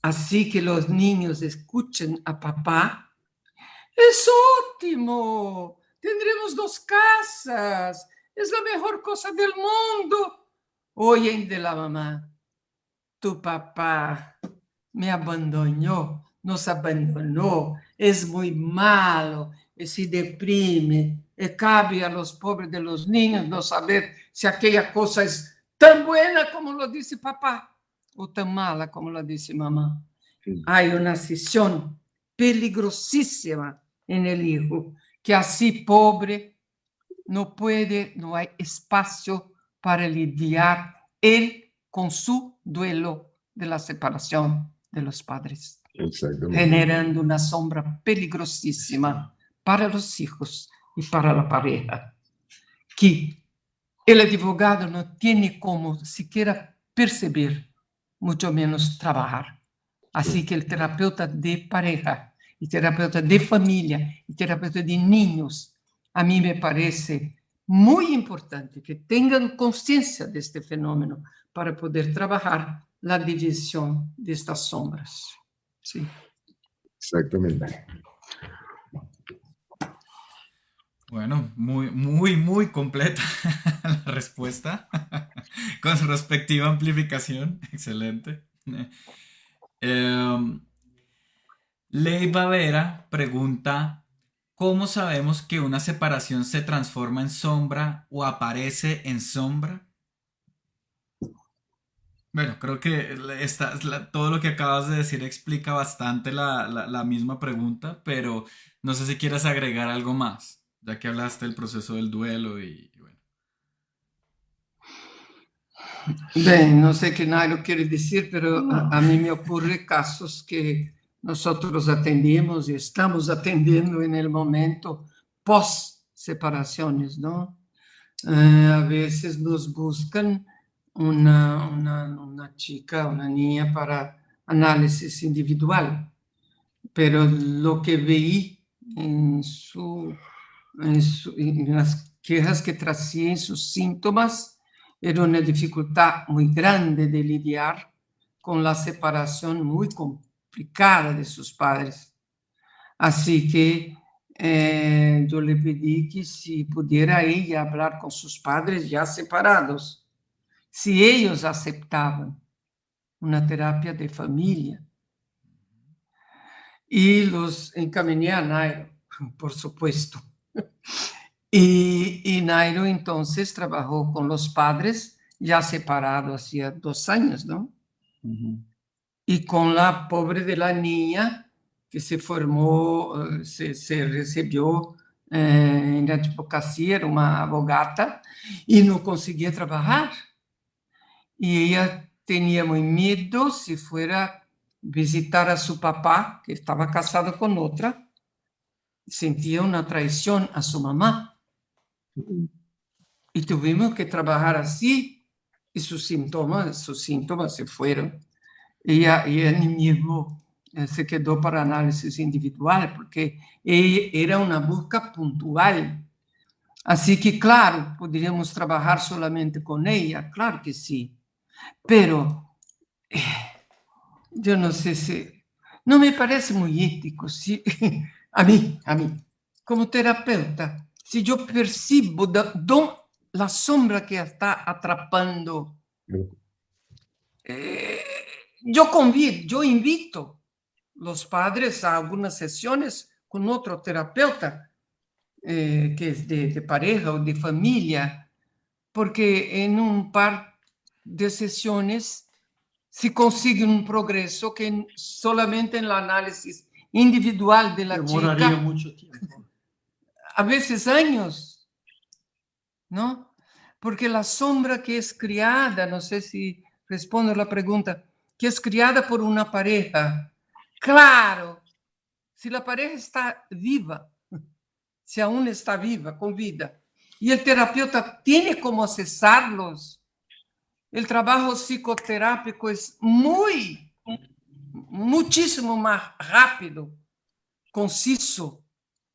Así que los niños escuchen a papá. Es ótimo, tendremos 2 casas, es la mejor cosa del mundo. Oyen de la mamá, tu papá me abandonó, nos abandonó, es muy malo, se deprime, cabe a los pobres de los niños no saber si aquella cosa es tan buena como lo dice papá o tan mala como lo dice mamá. Hay una sesión peligrosísima en el hijo, que así pobre no puede, no hay espacio para lidiar él con su duelo de la separación de los padres, generando una sombra peligrosísima para los hijos y para la pareja, que el abogado no tiene como siquiera percibir, mucho menos trabajar. Así que el terapeuta de pareja, y terapeuta de familia, y terapeuta de niños, a mí me parece muy importante que tengan conciencia de este fenómeno para poder trabajar la división de estas sombras. Sí. Exactamente. Bueno, muy completa la respuesta con su respectiva amplificación. Excelente. Leiva Vera pregunta, ¿cómo sabemos que una separación se transforma en sombra o aparece en sombra? Bueno, creo que todo lo que acabas de decir explica bastante la misma pregunta, pero no sé si quieres agregar algo más, ya que hablaste del proceso del duelo y bueno. Bien, no sé qué Nairo quiere decir, pero a mí me ocurre casos que nosotros atendimos y estamos atendiendo en el momento post separaciones, ¿no? A veces nos buscan una chica, una niña para análisis individual, pero lo que veí en las quejas que traía, en sus síntomas, era una dificultad muy grande de lidiar con la separación muy complicada de sus padres. Así que yo le pedí que si pudiera ella hablar con sus padres ya separados, si ellos aceptaban una terapia de familia. y los encaminé a Nairo, por supuesto. Y Nairo entonces trabajó con los padres, ya separado hacía 2 años, ¿no? Y con la pobre de la niña que se formó, se recibió en advocacia, era una abogada, y no conseguía trabajar. Y ella tenía muy miedo si fuera visitar a su papá, que estaba casado con otra, sentía una traición a su mamá. Y tuvimos que trabajar así, y sus síntomas se fueron. Ella ni mismo se quedó para análisis individual, porque ella era una búsqueda puntual. Así que, claro, podríamos trabajar solamente con ella, claro que sí, pero yo no sé si, no me parece muy ético, sí, a mí, como terapeuta, si yo percibo la sombra que está atrapando, yo invito los padres a algunas sesiones con otro terapeuta, que es de pareja o de familia, porque en un par de sesiones se consigue un progreso que solamente en el análisis individual de la Demoraría chica, mucho tiempo. a veces años, ¿no? Porque la sombra que es criada, no sé si respondo a la pregunta, que es criada por una pareja, claro, si la pareja está viva, si aún está viva, con vida, y el terapeuta tiene como accesarlos, el trabajo psicoterápico es muchísimo más rápido, conciso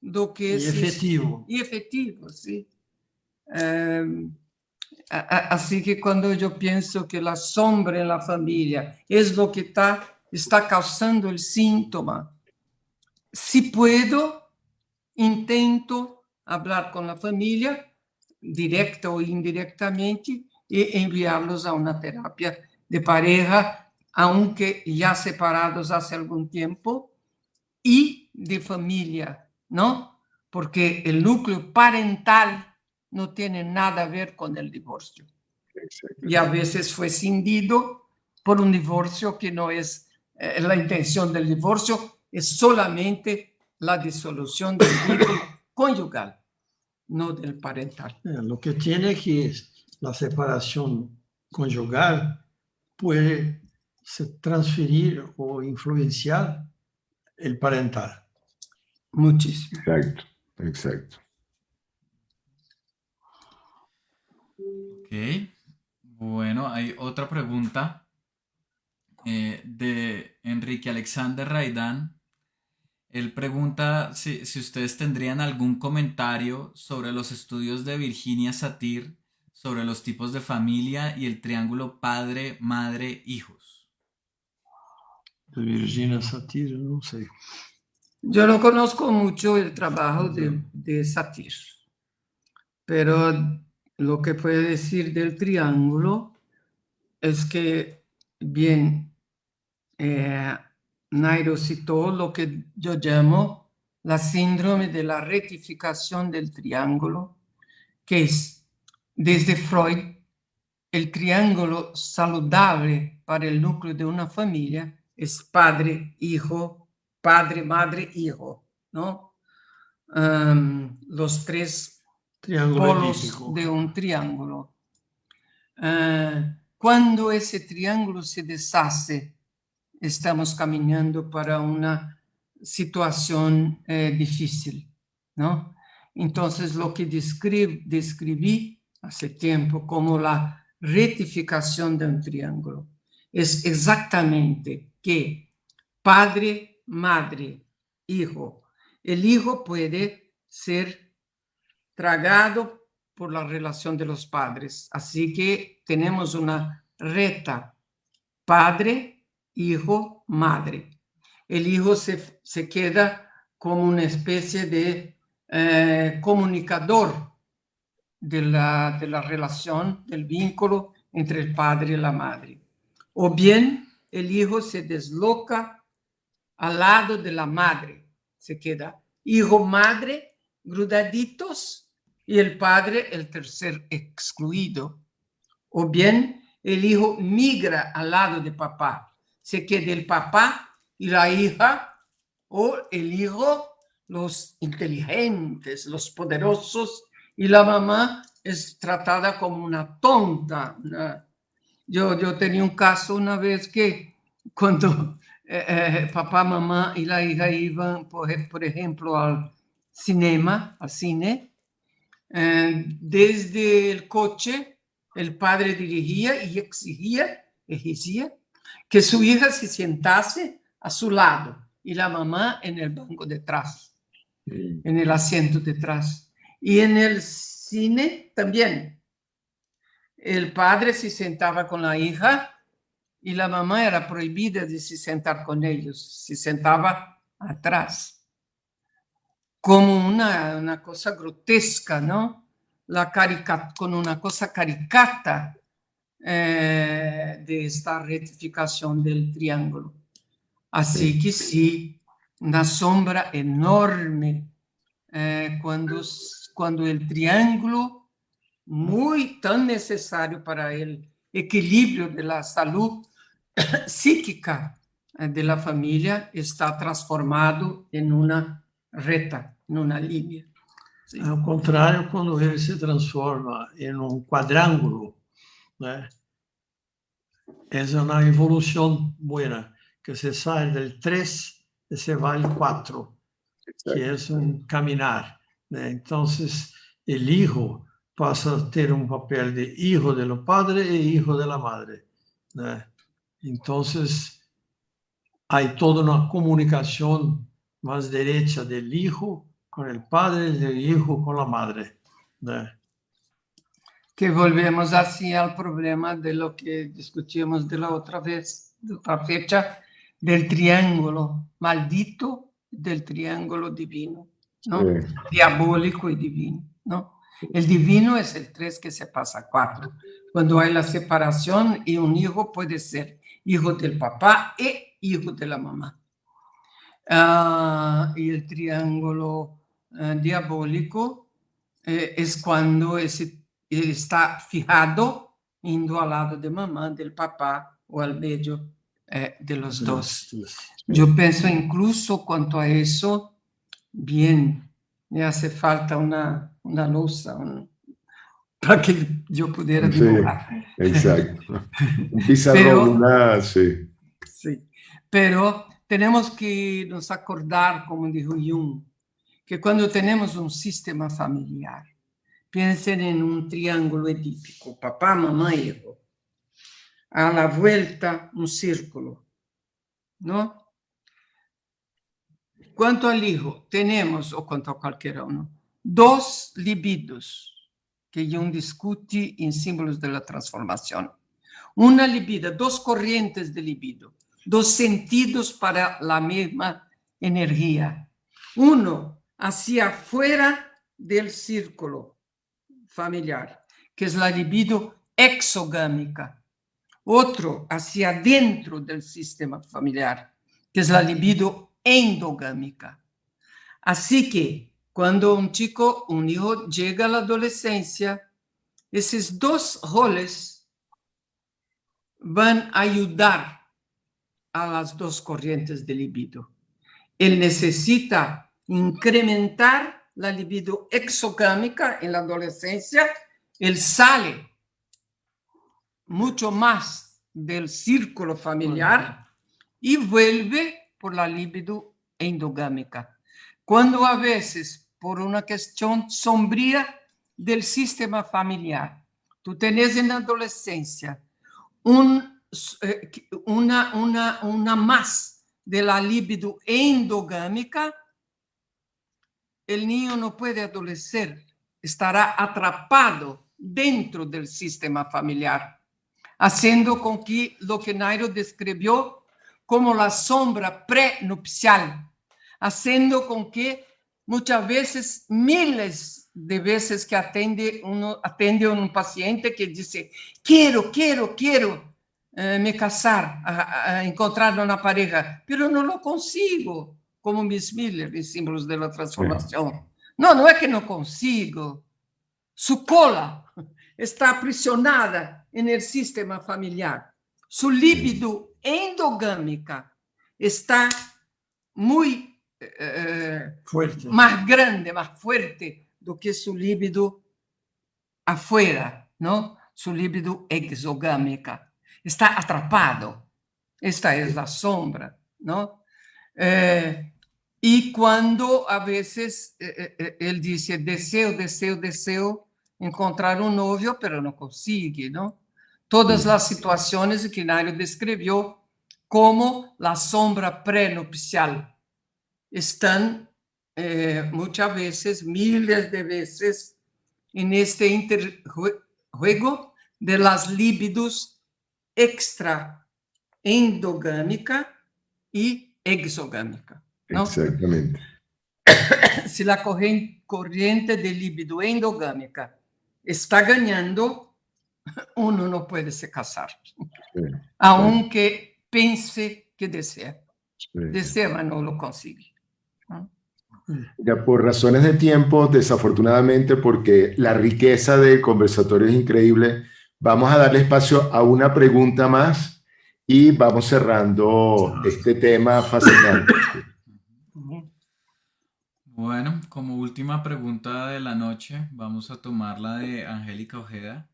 do que Y efectivo. Y efectivo, sí. Así que cuando yo pienso que la sombra en la familia es lo que está causando el síntoma, si puedo, intento hablar con la familia, directa o indirectamente, y enviarlos a una terapia de pareja, aunque ya separados hace algún tiempo, y de familia, ¿no? Porque el núcleo parental no tiene nada a ver con el divorcio. Y a veces fue cindido por un divorcio que no es la intención del divorcio, es solamente la disolución del vínculo conyugal, no del parental. Lo que tiene que es la separación conyugal puede transferir o influenciar el parental. Muchísimo. Exacto, exacto. Ok, bueno, hay otra pregunta de Enrique Alexander Raidán. Él pregunta si ustedes tendrían algún comentario sobre los estudios de Virginia Satir sobre los tipos de familia y el triángulo padre, madre, hijos. De Virginia Satir, no sé. Yo no conozco mucho el trabajo de Satir, pero lo que puede decir del triángulo es que, bien, Nairo citó lo que yo llamo la síndrome de la rectificación del triángulo, que es, desde Freud, el triángulo saludable para el núcleo de una familia es padre, hijo, padre, madre, hijo, ¿no? Los 3 Triángulo polos típico. de un triángulo. Cuando ese triángulo se deshace, estamos caminando para una situación difícil, ¿no? Entonces, lo que describí hace tiempo como la rectificación de un triángulo es exactamente que padre, madre, hijo. El hijo puede ser tragado por la relación de los padres. Así que tenemos una recta padre, hijo, madre. El hijo se queda como una especie de comunicador de la relación, del vínculo entre el padre y la madre. O bien el hijo se desloca al lado de la madre. Se queda hijo-madre, grudaditos, y el padre, el tercer excluido. O bien el hijo migra al lado de papá. Se queda el papá y la hija, o el hijo, los inteligentes, los poderosos, y la mamá es tratada como una tonta. Yo tenía un caso una vez que cuando papá, mamá y la hija iban, por ejemplo, al cine, desde el coche, el padre dirigía y exigía que su hija se sentase a su lado y la mamá en el banco detrás, en el asiento detrás. Y en el cine también. El padre se sentaba con la hija y la mamá era prohibida de se sentar con ellos, se sentaba atrás. Como una cosa grotesca, ¿no? Con una cosa caricata de esta rectificación del triángulo. Así que sí, una sombra enorme cuando el triángulo, muy tan necesario para el equilibrio de la salud psíquica de la familia, está transformado en una recta, en una línea. Sí. Ao contrário, quando ele se transforma em um quadrángulo, né, é uma evolução boa, que se sai do 3 e se vai ao 4, que é um caminhar. Né? Então, o hijo passa a ter um papel de hijo do padre e hijo da madre. Né? Então, há toda uma comunicação mais direita do hijo con el padre y el hijo con la madre. Que volvemos así al problema de lo que discutimos de la otra vez, de otra fecha, del triángulo maldito, del triángulo divino, ¿no? Sí. Diabólico y divino, ¿no? El divino es el 3 que se pasa a 4. Cuando hay la separación y un hijo puede ser hijo del papá e hijo de la mamá. Y el triángulo diabólico es cuando está fijado indo al lado de mamá, del papá o al medio de los dos. Yo pienso incluso cuanto a eso, bien, me hace falta una losa para que yo pudiera dibujar. Sí, exacto. Un pizarrón, sí. Sí, pero tenemos que nos acordar, como dijo Jung, que cuando tenemos un sistema familiar, piensen en un triángulo edípico, papá, mamá, hijo. A la vuelta, un círculo, ¿no? Cuanto al hijo, tenemos, o cuanto a cualquiera uno, 2 libidos que Jung discute en símbolos de la transformación. Una libido, 2 corrientes de libido, 2 sentidos para la misma energía. Uno hacia afuera del círculo familiar, que es la libido exogámica. Otro hacia adentro del sistema familiar, que es la libido endogámica. Así que cuando un hijo llega a la adolescencia, esos 2 roles van a ayudar a las 2 corrientes de libido. Él necesita incrementar la libido exogámica en la adolescencia. Él sale mucho más del círculo familiar y vuelve por la libido endogámica. Cuando a veces, por una cuestión sombría del sistema familiar, tú tenés en la adolescencia una más de la libido endogámica, el niño no puede adolecer, estará atrapado dentro del sistema familiar, haciendo con que lo que Nairo describió como la sombra prenupcial, haciendo con que muchas veces, miles de veces que atende un paciente que dice, quiero, me casar, a encontrar una pareja, pero no lo consigo, como Miss Miller en Símbolos de la Transformación. No, no es que no consigo. Su cola está aprisionada en el sistema familiar. Su libido endogámica está muy Fuerte. más grande, más fuerte do que su libido afuera, ¿no? Su libido exogámica. Está atrapado. Esta es la sombra, ¿no? Y cuando a veces él dice, deseo encontrar un novio, pero no consigue, ¿no? Todas las situaciones que Nairo describió como la sombra prenupcial están muchas veces, miles de veces, en este interjuego de las libidos extra endogámica y exogámica, ¿no? Exactamente. Si la corriente de libido endogámica está ganando, uno no puede se casar, aunque pense que desea. Desea, pero no lo consigue. ¿No? Ya, por razones de tiempo, desafortunadamente, porque la riqueza del conversatorio es increíble, vamos a darle espacio a una pregunta más y vamos cerrando este tema fascinante. Bueno, como última pregunta de la noche, vamos a tomar la de Angélica Ojeda.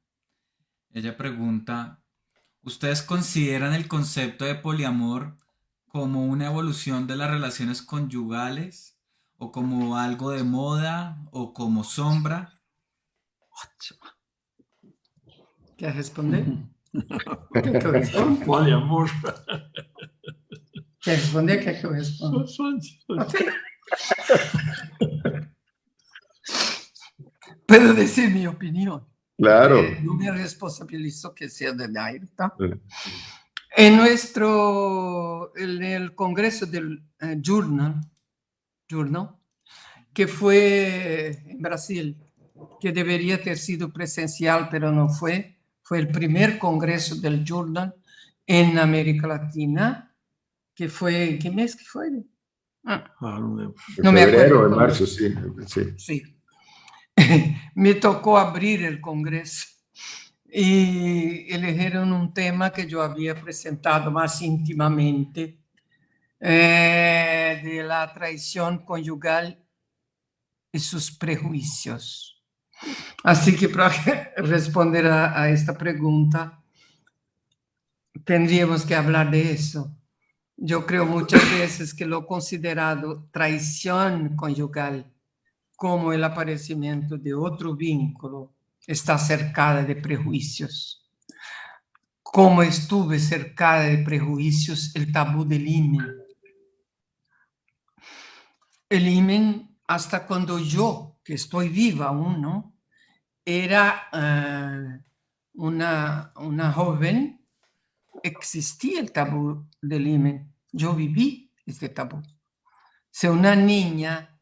Ella pregunta, ¿ustedes consideran el concepto de poliamor como una evolución de las relaciones conyugales o como algo de moda o como sombra? ¿Quieres responder? Poliamor. ¿Quieres responder? ¿Quieres que yo responda? Okay. Puedo decir mi opinión. Claro. No me responsabilizo que sea de Nairo, ¿tá? En el congreso del Journal, que fue en Brasil, que debería ter sido presencial, pero no fue el primer congreso del Journal en América Latina, que fue, ¿qué mes que fue? No me acuerdo. En marzo, sí. Sí. Me tocó abrir el congreso y eligieron un tema que yo había presentado más íntimamente, de la traición conyugal y sus prejuicios. Así que para responder a esta pregunta, tendríamos que hablar de eso. Yo creo muchas veces que lo considerado traición conyugal como el aparecimiento de otro vínculo está cercada de prejuicios. Como estuve cercada de prejuicios el tabú del himen. El himen, hasta cuando yo, que estoy viva aún, ¿no? Era una joven, existía el tabú del himen. Yo viví este tabú. Si una niña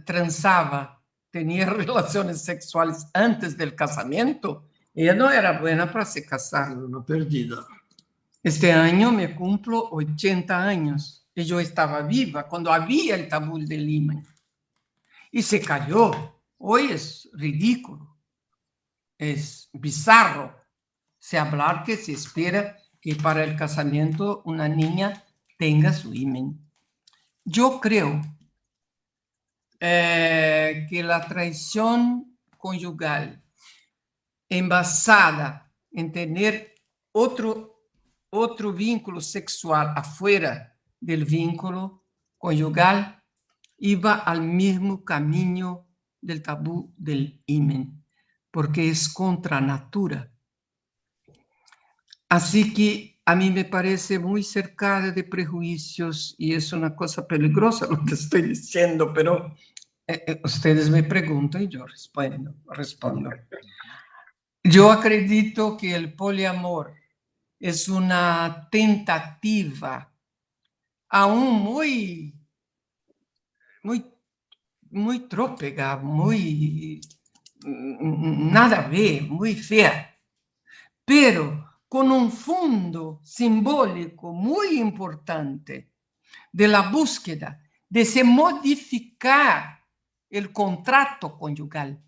transaba, tenía relaciones sexuales antes del casamiento, ella no era buena para se casar. Una perdida. Este año me cumplo 80 años y yo estaba viva cuando había el tabú del himen. Y se cayó. Hoy es ridículo. Es bizarro se hablar que se espera que para el casamiento una niña tenga su himen. Yo creo que la traición conyugal envasada en tener otro vínculo sexual afuera del vínculo conyugal iba al mismo camino del tabú del himen, porque es contra natura. Así que a mí me parece muy cercada de prejuicios y es una cosa peligrosa lo que estoy diciendo, pero ustedes me preguntan y yo respondo. Yo acredito que el poliamor es una tentativa aún muy trópega, muy nada a ver, muy fea, pero con un fondo simbólico muy importante de la búsqueda de se modificar el contrato conyugal.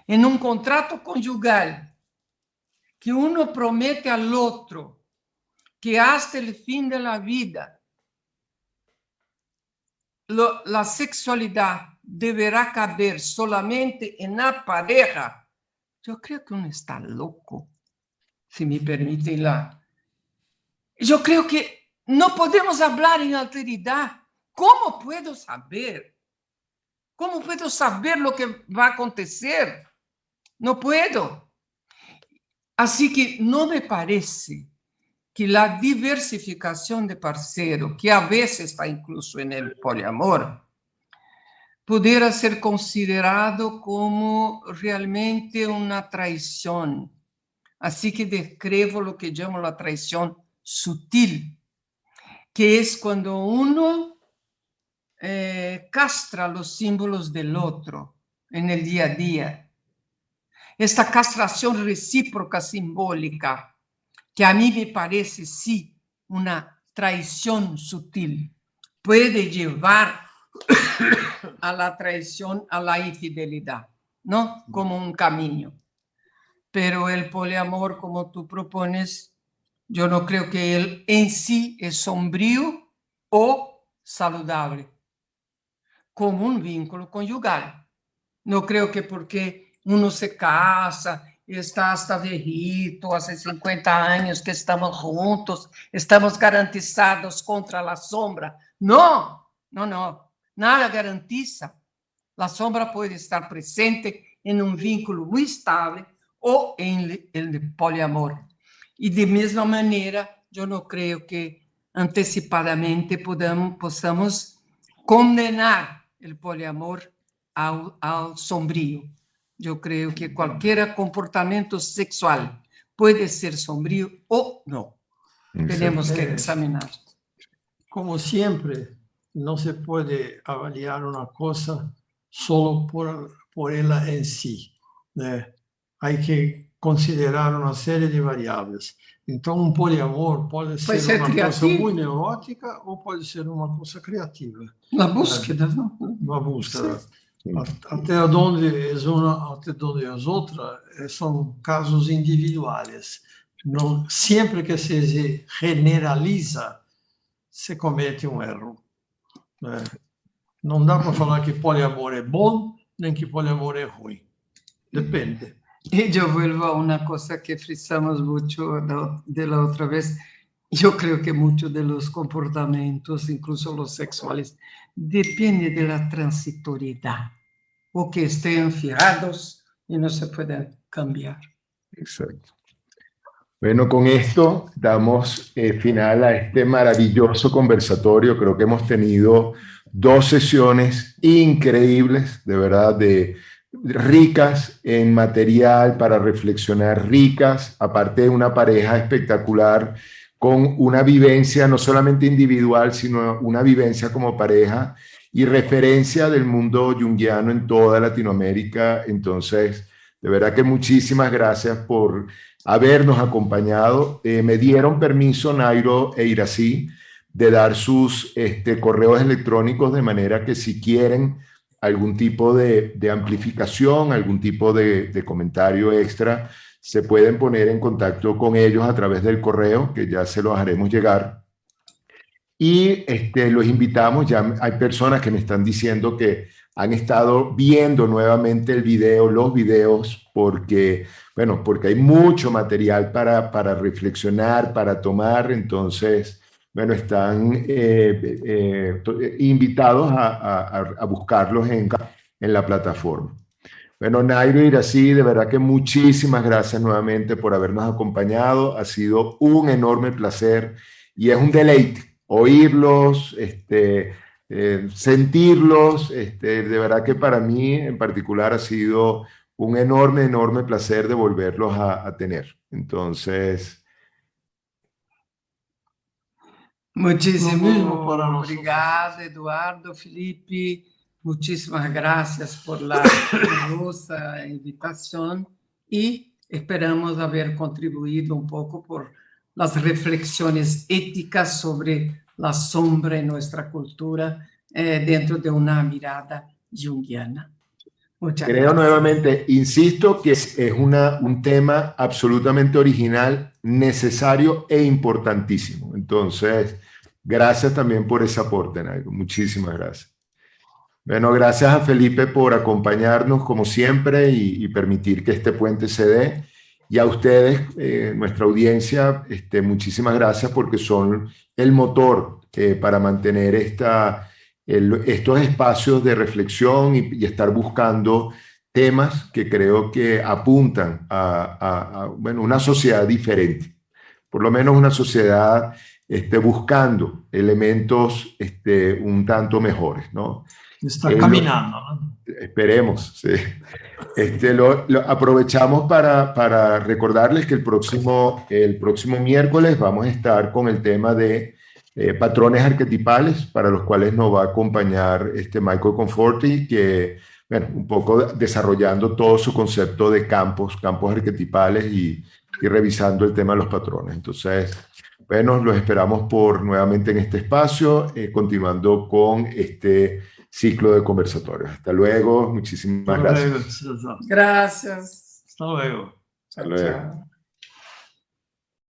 En un contrato conyugal que uno promete al otro que hasta el fin de la vida la sexualidad deberá caber solamente en la pareja, yo creo que uno está loco, si me permite Yo creo que no podemos hablar en alteridad. ¿Cómo puedo saber? ¿Cómo puedo saber lo que va a acontecer? No puedo. Así que no me parece que la diversificación de parceiro, que a veces está incluso en el poliamor, pudiera ser considerado como realmente una traición. Así que describo lo que llamo la traición sutil, que es cuando uno castra los símbolos del otro en el día a día. Esta castración recíproca simbólica, que a mí me parece, sí, una traición sutil, puede llevar a la traición, a la infidelidad, ¿no? Como un camino. Pero el poliamor, como tú propones, yo no creo que él en sí es sombrío o saludable, como un vínculo conyugal. No creo que porque uno se casa y está hasta viejito, hace 50 años que estamos juntos, estamos garantizados contra la sombra. No, no, no, nada garantiza. La sombra puede estar presente en un vínculo muy estable o en el poliamor. Y de misma manera, yo no creo que antecipadamente possamos condenar el poliamor al sombrío. Yo creo que cualquier comportamiento sexual puede ser sombrío o no. Tenemos que examinar. Como siempre, no se puede avaliar una cosa solo por ella en sí, ¿no? Hay que considerar una serie de variables. Entonces, un poliamor puede ser una cosa muy neurótica o puede ser una cosa creativa. La búsqueda, ¿no? La búsqueda. Sí. Até donde es una, até donde es otra, son casos individuales. No, siempre que se generaliza, se comete um erro. Não dá para falar que poliamor é bom, nem que poliamor é ruim. Depende. Y yo vuelvo a una cosa que frisamos mucho de la otra vez. Yo creo que muchos de los comportamientos, incluso los sexuales, depende de la transitoriedad o que estén fijados y no se pueden cambiar. Exacto. Bueno, con esto damos final a este maravilloso conversatorio. Creo que hemos tenido 2 sesiones increíbles, de verdad, ricas en material para reflexionar, ricas, aparte de una pareja espectacular, con una vivencia no solamente individual, sino una vivencia como pareja y referencia del mundo junguiano en toda Latinoamérica. Entonces, de verdad que muchísimas gracias por habernos acompañado. Me dieron permiso, Nairo e Iracy, de dar sus correos electrónicos, de manera que si quieren algún tipo de amplificación, algún tipo de comentario extra, se pueden poner en contacto con ellos a través del correo, que ya se los haremos llegar. Y los invitamos, ya hay personas que me están diciendo que han estado viendo nuevamente el video, los videos, porque hay mucho material para reflexionar, para tomar. Entonces, bueno, están invitados a buscarlos en la plataforma. Bueno, Nairo y Iracy, de verdad que muchísimas gracias nuevamente por habernos acompañado. Ha sido un enorme placer y es un deleite oírlos, sentirlos. De verdad que para mí en particular ha sido un enorme, enorme placer de volverlos a tener. Entonces... Muchísimo obrigado, Eduardo, Felipe. Muchísimas gracias por la generosa invitación y Esperamos haber contribuido un poco por las reflexiones éticas sobre la sombra en nuestra cultura dentro de una mirada junguiana. Muchas Creo gracias. nuevamente, insisto, que es un tema absolutamente original, necesario e importantísimo. Entonces, gracias también por ese aporte, Nairo. Muchísimas gracias. Bueno, gracias a Felipe por acompañarnos como siempre y permitir que este puente se dé. Y a ustedes, nuestra audiencia, muchísimas gracias porque son el motor para mantener estos espacios de reflexión y estar buscando temas que creo que apuntan bueno, una sociedad diferente, por lo menos una sociedad buscando elementos un tanto mejores, ¿no? Está caminando, ¿no? Esperemos, sí. Aprovechamos para recordarles que el próximo miércoles vamos a estar con el tema de patrones arquetipales, para los cuales nos va a acompañar Michael Conforti, que, bueno, un poco desarrollando todo su concepto de campos arquetipales y revisando el tema de los patrones. Entonces, bueno, los esperamos nuevamente en este espacio, continuando con este ciclo de conversatorios. Hasta luego, muchísimas gracias. Gracias. Hasta luego. Hasta luego. Chao.